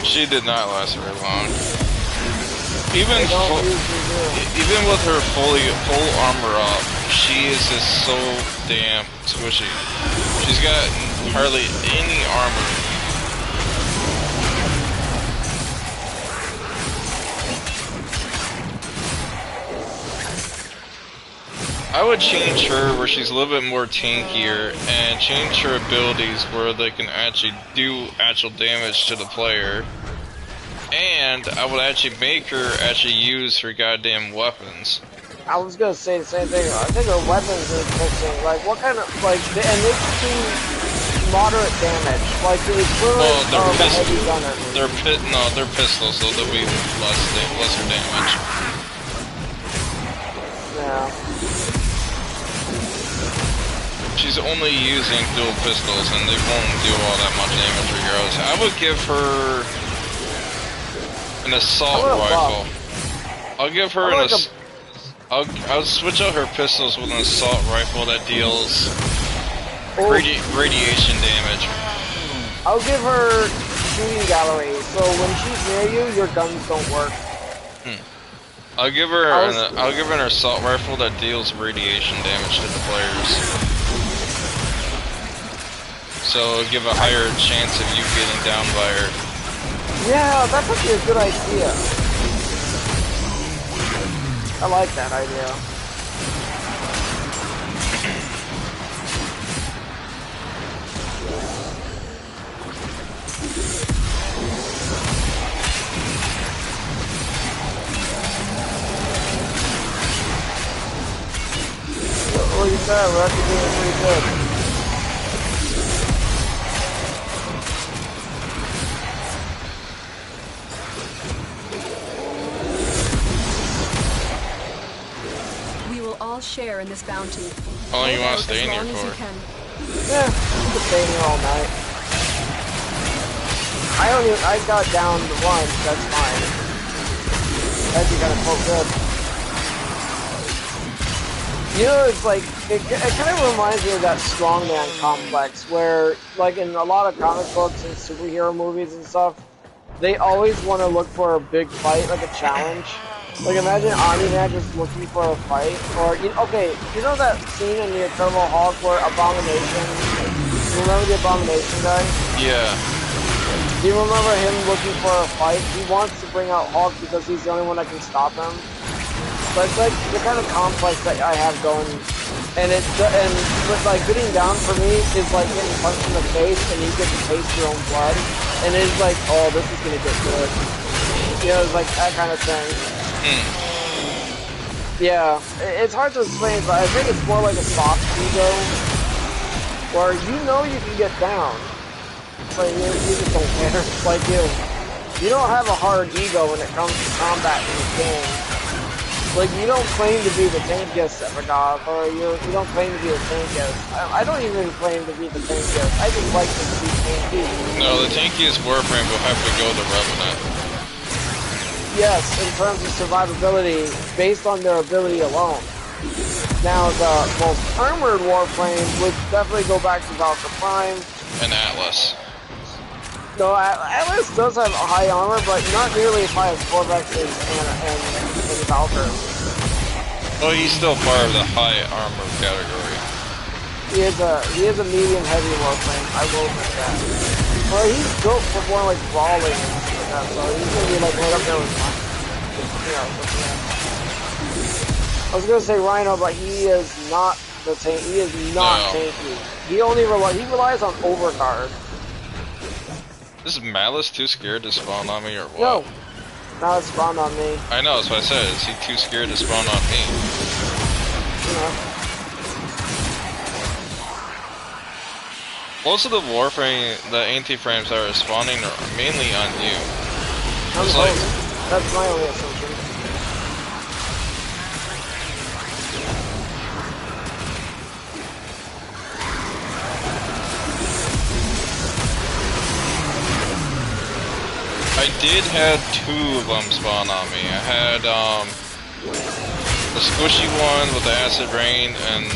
She did not last very long. Even with her full armor up, she is just so damn squishy. She's got hardly any armor. I would change her where she's a little bit more tankier and change her abilities where they can actually do actual damage to the player. And I would actually make her actually use her goddamn weapons. I was gonna say the same thing. I think her weapons need fixing. Like, what kind of, like, and they do moderate damage. Like the equivalent of a heavy gunner. They're pistols, so they'll be lesser damage. Yeah. She's only using dual pistols, and they won't do all that much damage regardless. I would give her an assault rifle. I'll give her I'll switch out her pistols with an assault rifle that deals radiation damage. I'll give her shooting gallery, so when she's near you, your guns don't work. I'll give her an assault rifle that deals radiation damage to the players. So it'll give a higher chance of you getting down by her. Yeah, that's actually a good idea. I like that idea. What you said, we're actually doing pretty good. All share in this bounty. Oh, you want to stay in here for? Yeah, you can stay in here all night. I got down to one, that's fine. That'd be kind of good. You know, it's like, it kind of reminds me of that strongman complex, where, like in a lot of comic books and superhero movies and stuff, they always want to look for a big fight, like a challenge. Like, imagine Omni-Man just looking for a fight, or, okay, you know that scene in the Incredible Hulk where Abomination, you remember the Abomination guy? Yeah. Do you remember him looking for a fight? He wants to bring out Hulk because he's the only one that can stop him. But it's like the kind of complex that I have going, but like getting down for me is like getting punched in the face and you get to taste your own blood, and it's like, oh, this is gonna get good. You know, it's like that kind of thing. Yeah, it's hard to explain, but I think it's more like a soft ego, where you know you can get down, but you just don't care. Like you don't have a hard ego when it comes to combat in this game. Like, you don't claim to be the tankiest Epigoth, or you don't claim to be the tankiest. I don't even claim to be the tankiest. I just like to be tanky. No, the tankiest Warframe will have to go to Revenant. Yes, in terms of survivability, based on their ability alone. Now, the most armored Warframe would definitely go back to Valkyr Prime. And Atlas. No, Atlas does have a high armor, but not nearly as high as Corvex and Valkyr. Well, he's still part of the high armor category. He is a medium heavy Warframe, I will admit that. Well, he's built for more like brawling and stuff like that, so he's gonna be like right up there with I was gonna say Rhino, but he is not the tank. He is not tanky. He relies on overguard. Is Malice too scared to spawn on me or what? No, Malice spawned on me. I know, that's what I said. Is he too scared to spawn on me? You know. Most of the Warframe, the anti-frames that are spawning are mainly on you. That's my only assumption. I did have 2 of them spawn on me. I had the squishy one with the acid rain and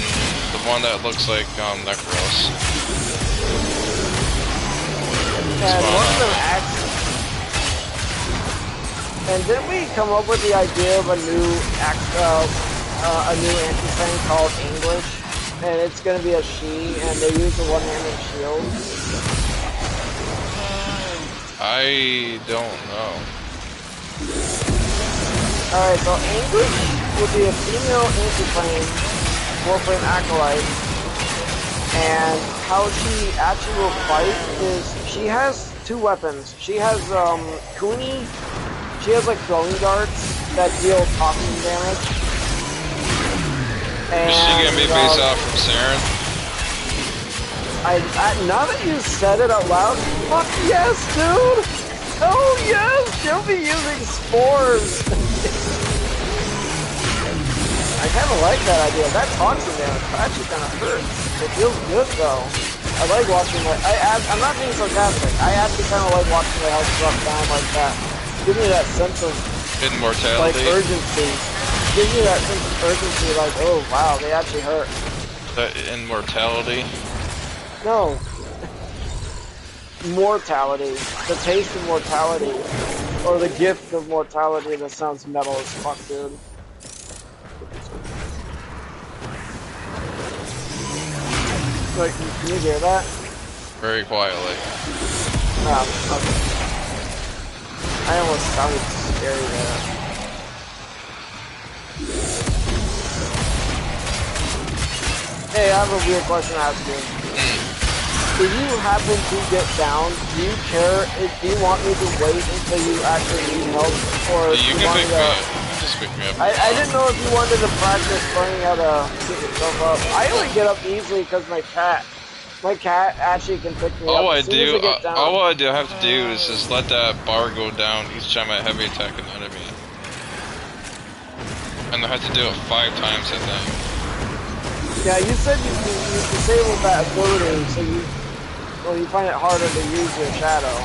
the one that looks like Necros. And one of them and didn't we come up with the idea of a new anti-tank called English? And it's gonna be a she, and they use the one-handed shield. I don't know. Alright, so English would be a female anti-tank, Warframe Acolyte, and how she actually will fight is she has 2 weapons. She has Kuni. She has like throwing darts that deal toxin damage. And, is she gonna be based off from Saren? Now that you said it out loud, fuck yes, dude! Oh yes! You'll be using spores! I kinda like that idea. That toxin damage actually kinda hurts. It feels good though. I like watching I'm not being sarcastic. I actually kinda like watching my health drop down like that. Give me that sense of immortality. Like urgency. Give me that sense of urgency, like, oh wow, they actually hurt. The immortality? No. Mortality. The taste of mortality. Or the gift of mortality. That sounds metal as fuck, dude. Wait, can you hear that? Very quietly. Oh, okay. I almost sounded scary there. Hey, I have a weird question to ask you. If you happen to get down, do you care? Do you want me to wait until you actually need help, or you can pick me up? You can just pick me up. I didn't know if you wanted to practice learning how to get yourself up. I only get up easily because my cat actually can pick me up. All I as soon as I get down. all I have to do is just let that bar go down each time I heavy attack an enemy, and I have to do it 5 times, I think. Yeah, you said you disabled that ability, so you find it harder to use your shadow.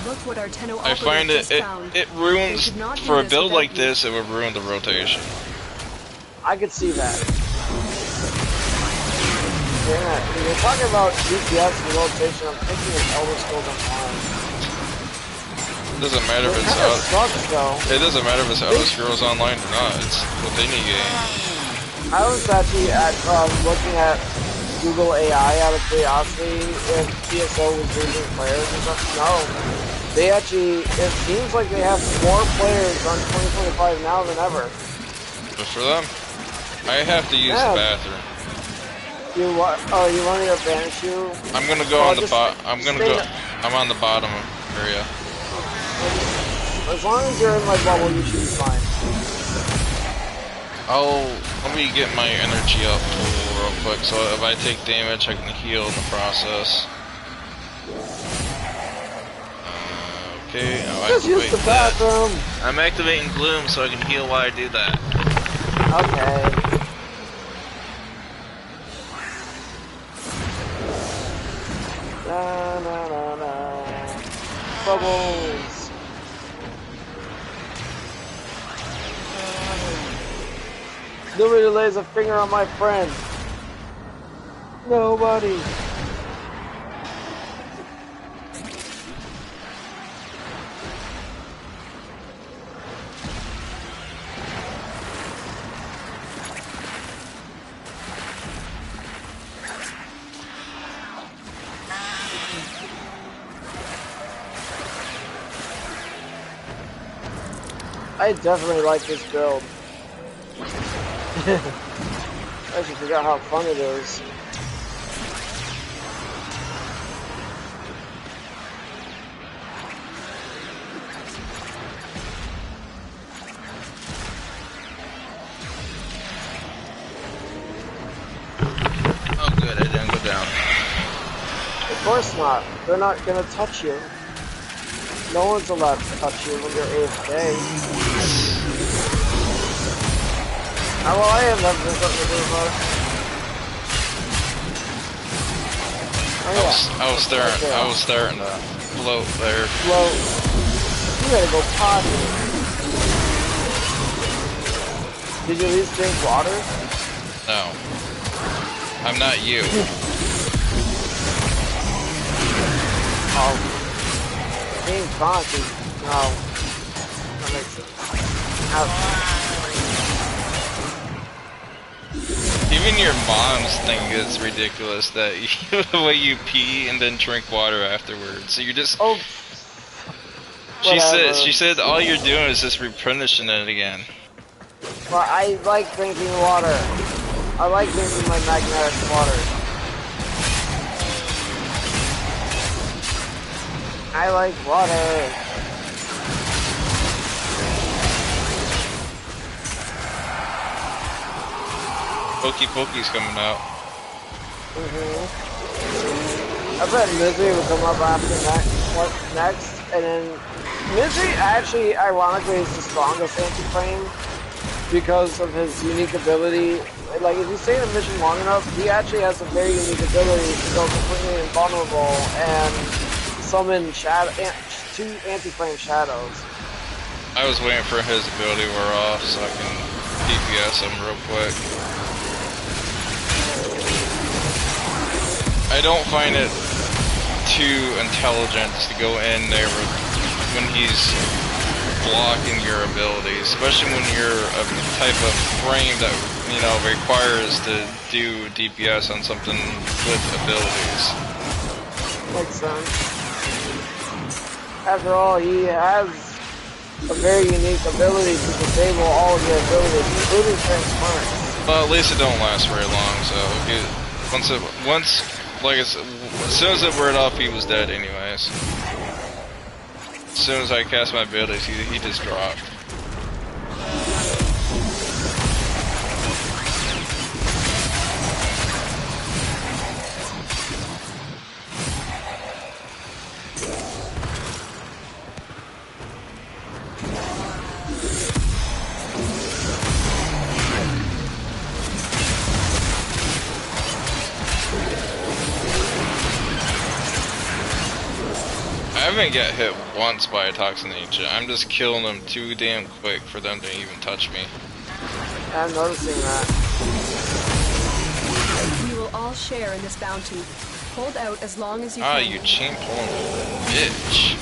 Look what our Tenno I find it ruins, for a build like this, it would ruin the rotation. I could see that. Yeah, when you're talking about DPS and rotation, I'm thinking of Elder Scrolls Online. It doesn't matter if it's It doesn't matter if it's Elder Scrolls Online or not. It's with any game. I was actually looking at Google AI out of curiosity if PSO was losing players and stuff. No, they actually. It seems like they have more players on 2025 now than ever. But for them, I have to use the bathroom. You what? Oh, you want me to banish you? I'm gonna go on the bottom. I'm on the bottom area. As long as you're in my bubble, you should be fine. Let me get my energy up real quick, so if I take damage, I can heal in the process. Okay, just use the bathroom. I'm activating Gloom so I can heal while I do that. Okay. Na na na na. Bubbles. Nobody lays a finger on my friend. Nobody. I definitely like this build. I actually forgot how fun it is. Oh good, I didn't go down. Of course not. They're not gonna touch you. No one's allowed to touch you when you're AFK. Oh, well, I have nothing to do about it. Oh, yeah. I was starting to float there. Float. You gotta go potty. Did you at least drink water? No. I'm not you. Oh. Being cocky. No. That makes sense. Ouch. Even your moms think it's ridiculous that the way you pee and then drink water afterwards. So you're just. Oh. She said all you're doing is just replenishing it again. Well, I like drinking water. I like drinking my magnetic water. I like water. Poke's coming out. I bet Misery will come up after next, and then Misery actually, ironically, is the strongest anti-frame because of his unique ability. Like, if you stay in a mission long enough, he actually has a very unique ability to go completely invulnerable and summon two anti-frame shadows. I was waiting for his ability to wear off so I can DPS him real quick. I don't find it too intelligent to go in there when he's blocking your abilities, especially when you're a type of frame that, you know, requires to do DPS on something with abilities. Makes sense. After all, he has a very unique ability to disable all of your abilities, including transference. Well, at least it don't last very long, so as soon as it wore off, he was dead anyways. As soon as I cast my abilities, he just dropped. I haven't get hit once by a toxin agent. I'm just killing them too damn quick for them to even touch me. I'm noticing that. We will all share in this bounty. Hold out as long as you can. Ah, can. you cheap bitch.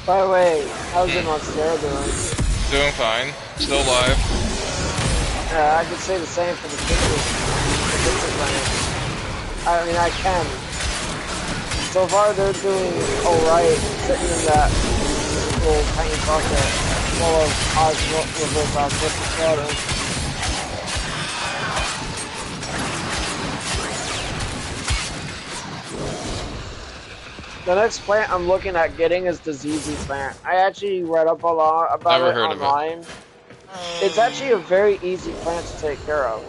By the way, how's Monstera doing? Doing fine. Still alive. I could say the same for the Pixel Planet. I mean, I can. So far, they're doing alright, sitting in that little tiny bucket full of reverse osmosis water. The next plant I'm looking at getting is the ZZ plant. I actually read up a lot about it online. It's actually a very easy plant to take care of.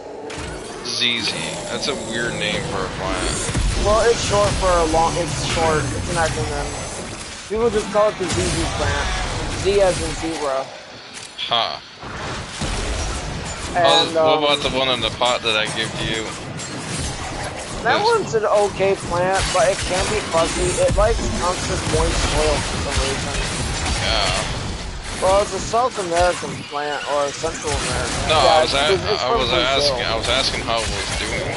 ZZ. That's a weird name for a plant. Well, it's short for a long. It's short. It's an acronym. People just call it the ZZ plant. Z as in zebra. Huh. And, what about the one in the pot that I gave to you? That one's an okay plant, but it can be fuzzy. It likes constant moist soil for some reason. Yeah. Well, it's a South American plant or a Central American. No, yeah, I was asking how it was doing.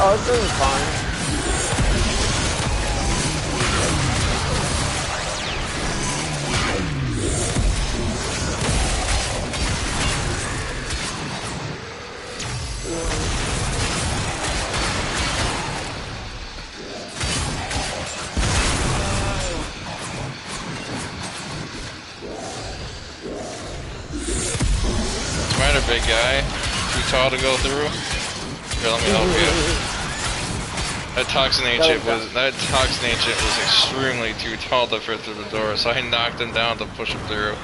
Oh, it's doing fine. Big guy, too tall to go through. Here, let me help you. That toxin agent was extremely too tall to fit through the door, so I knocked him down to push him through.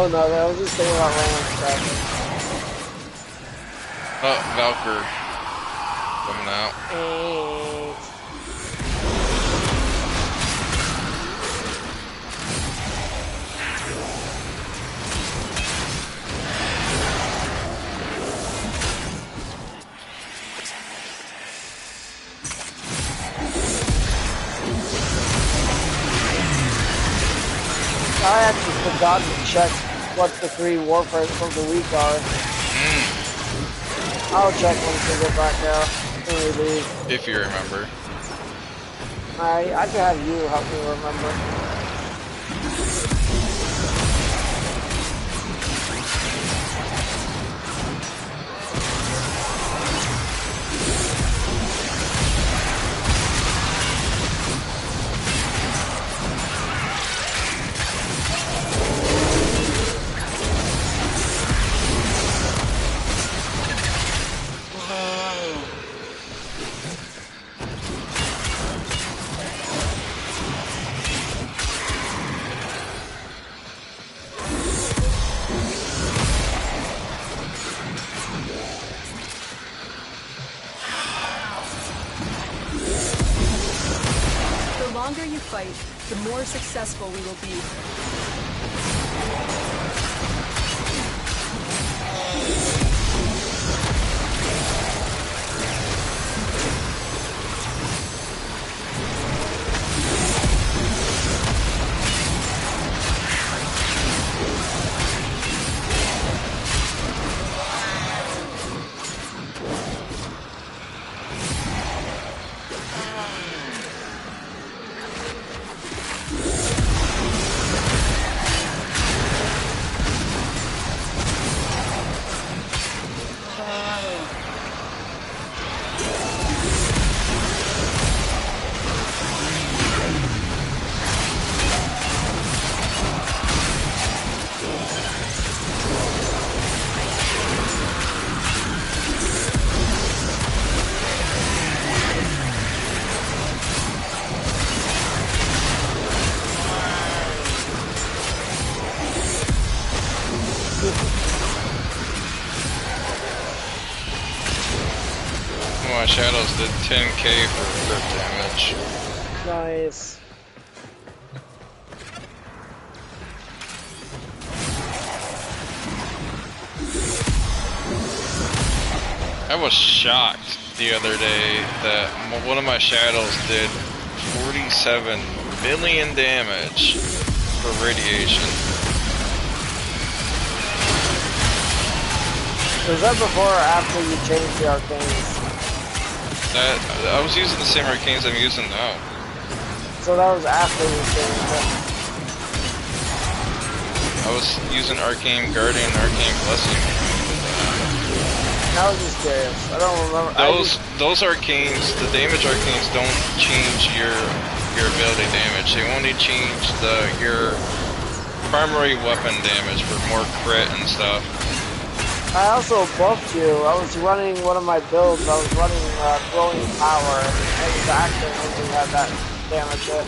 Oh no, I was just thinking about random stuff. Oh, Valkyr. Coming out. I actually forgot to check what the 3 Warframes of the week are. I'll check once we get back out. When we leave. If you remember. I can have you help me remember. The longer you fight, the more successful we will be. My shadows did 10k for crit damage. Nice. I was shocked the other day that one of my shadows did 47 million damage for radiation. Was that before or after you changed the arcanes? I was using the same arcanes I'm using now. So that was after you changed it. I was using Arcane Guardian, Arcane Blessing. I was just curious. I don't remember. Those arcanes, the damage arcanes don't change your ability damage. They only change your primary weapon damage for more crit and stuff. I also buffed you. I was running one of my builds. I was running Growing Power, and the actor only had that damage hit.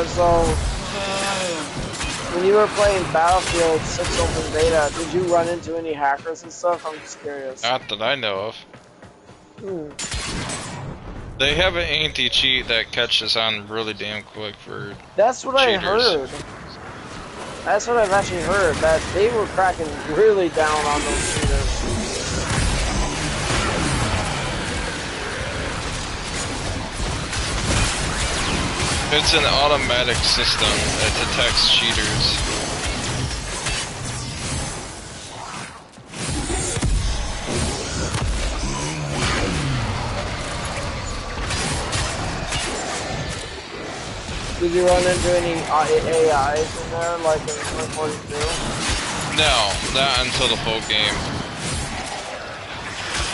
So, when you were playing Battlefield 6 Open Beta, did you run into any hackers and stuff? I'm just curious. Not that I know of. They have an anti-cheat that catches on really damn quick for That's what cheaters. I heard. That's what I've actually heard, that they were cracking really down on those cheaters. It's an automatic system that detects cheaters. Did you run into any AIs in there, like in 142? No, not until the full game.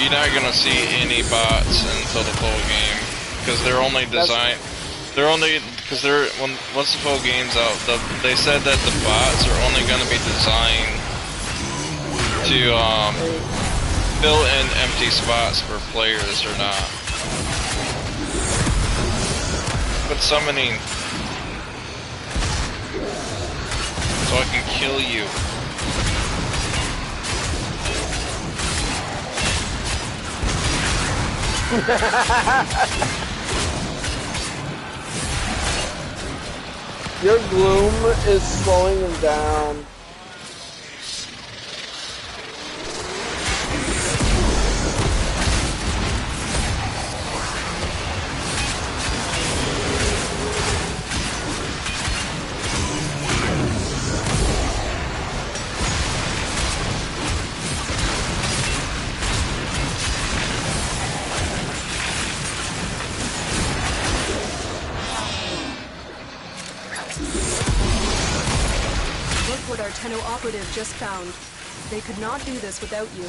You're not gonna see any bots until the full game, because they're only designed. Once the full game's out, they said that the bots are only gonna be designed to fill in empty spots for players or not. But summoning, so I can kill you. Your gloom is slowing them down. What our Tenno operative just found. They could not do this without you.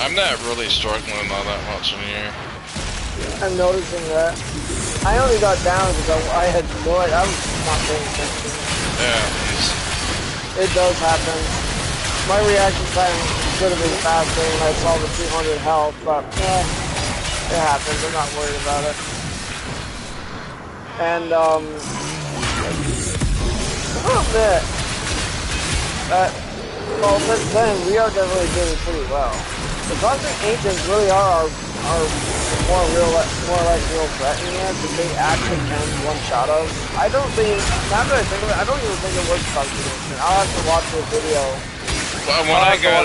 I'm not really struggling all that much in here. I'm noticing that. I only got down because I had no idea. I was not paying attention. Yeah, it does happen. My reaction time could have been faster when I saw the 200 health, but it happens. I'm not worried about it. And I'll admit that, well, since then we are definitely doing pretty well. The Cosmic Ancients really are more like real threat in the end, because they actually can one-shot us. I don't think, now that I think of it, I don't even think it was Cosmic Ancient. I'll have to watch the video. Well, when I got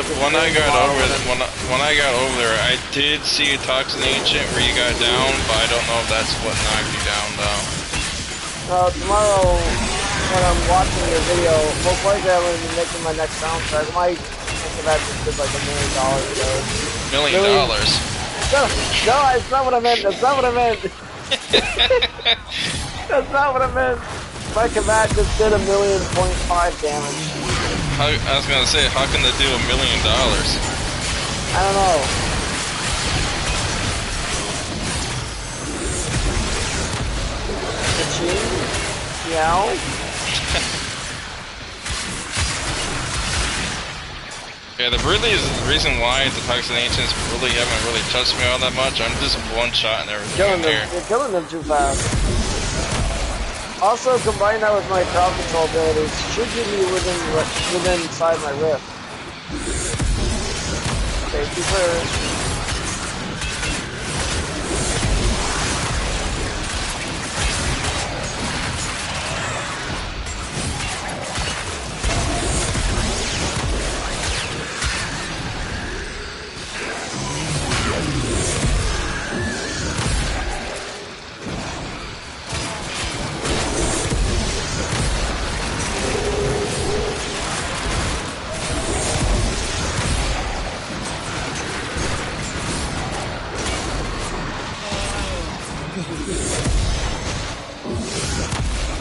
over there, I did see a Toxin Ancient where you got down, but I don't know if that's what knocked you down though. Tomorrow, when I'm watching the video, most likely I'm going to be making my next soundtrack. I might think that just did like $1 million. $1 million? No, it's not what I meant. That's not what I meant. That's not what I meant. My combat just did $1.5 million damage. I was gonna say, how can they do $1 million? I don't know. Ka-ching? Meow? Yeah, the reason why the Toxin Ancients really haven't really touched me all that much. I'm just one-shotting everything in here. You're killing them too fast. Also, combine that with my crowd control abilities, should give me within inside my rift. Safety first.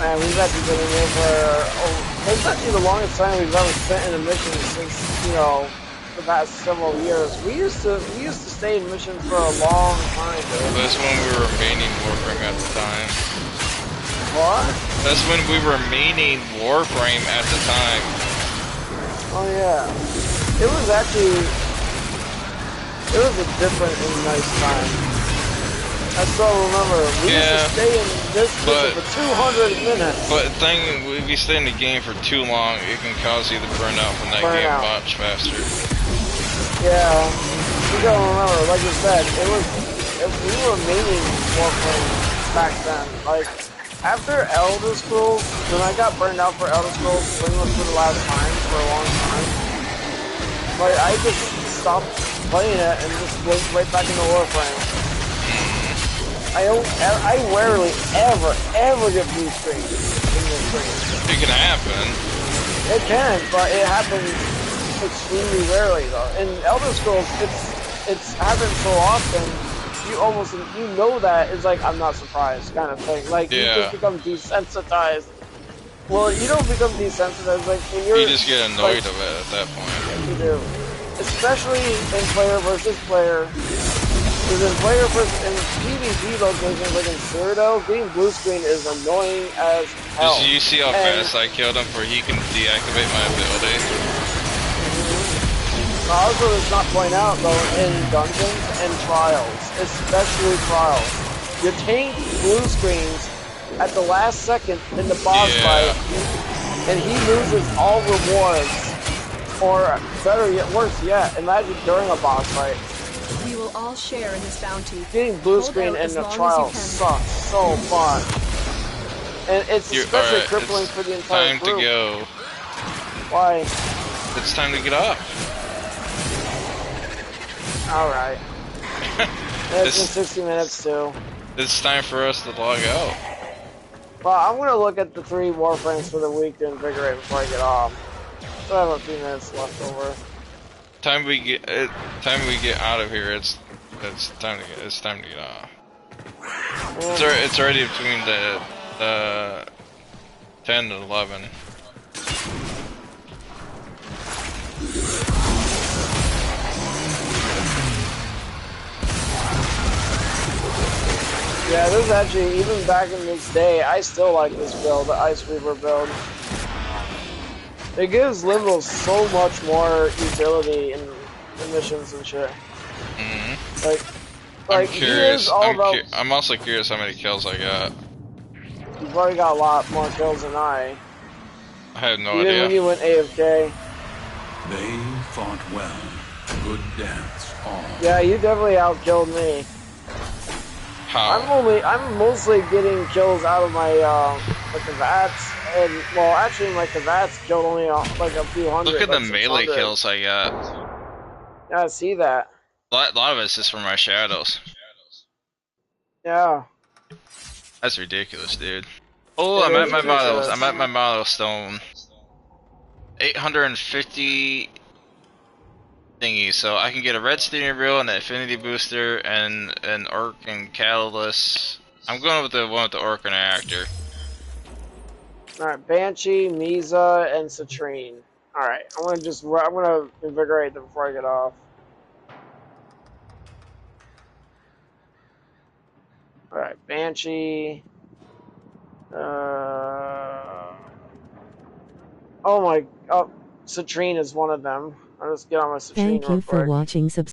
Man, we've actually been in here for, it's actually the longest time we've ever spent in a mission since, the past several years. We used to stay in missions for a long time, dude. That's when we were maining Warframe at the time. What? That's when we were maining Warframe at the time. Oh yeah. It was a different and nice time. I still remember. We used to stay in this mission for 200 minutes. But the thing, if you stay in the game for too long, it can cause you to burn out from that game much faster. Yeah. You gotta remember, like you said, we were maining Warframe back then. Like, after Elder Scrolls, when I got burned out for Elder Scrolls pretty much for the last time, for a long time, like, I just stopped playing it and just went right back into Warframe. I rarely ever get blue screen in this game. It can happen. It can, but it happens extremely rarely though. In Elder Scrolls, it's happens so often. You know that it's like I'm not surprised kind of thing. Like you just become desensitized. Well, you don't become desensitized like when you just get annoyed of it at that point. You do, especially in player versus player. Because in player versus in PvP locations like in Cyrodiil, getting blue screen is annoying as hell. Did you see how fast I killed him where he can deactivate my ability? Also, let's not point out though, in dungeons and trials, especially trials, you tank blue screens at the last second in the boss fight, and he loses all rewards. Or better yet, worse yet, imagine during a boss fight. We will all share in this bounty. Getting blue screen in the trial sucks so fun. And it's especially crippling for the entire group. Time to go. Why? It's time to get up. Alright. It's been 60 minutes too. It's time for us to log out. Well, I'm gonna look at the 3 Warframes for the week to invigorate before I get off. So I have a few minutes left over. Time we get out of here. It's time to get off. It's already between the 10 and 11. Yeah, this is actually, even back in this day, I still like this build, the Ice Reaper build. It gives Liminal so much more utility in missions and shit. I'm curious. I'm also curious how many kills I got. You've already got a lot more kills than I. I have no idea. Even when you went AFK. They fought well. Good dance, all. Yeah, you definitely outkilled me. How? I'm mostly getting kills out of my Kavats, and well, actually my Kavats killed only like a few hundred. Look at the melee kills I got. Yeah, I see that. A lot of it's just from my shadows. Yeah. That's ridiculous, dude. Oh, I'm at my milestone. 850 thingy, so I can get a red steering wheel and an affinity booster and an arc and catalyst. I'm going with the one with the arc and reactor. Alright, Banshee, Misa, and Citrine. Alright, I'm gonna invigorate them before I get off. Alright, Banshee. Oh, Citrine is one of them. I'll just get on my Citrine real quick. Thank you for watching.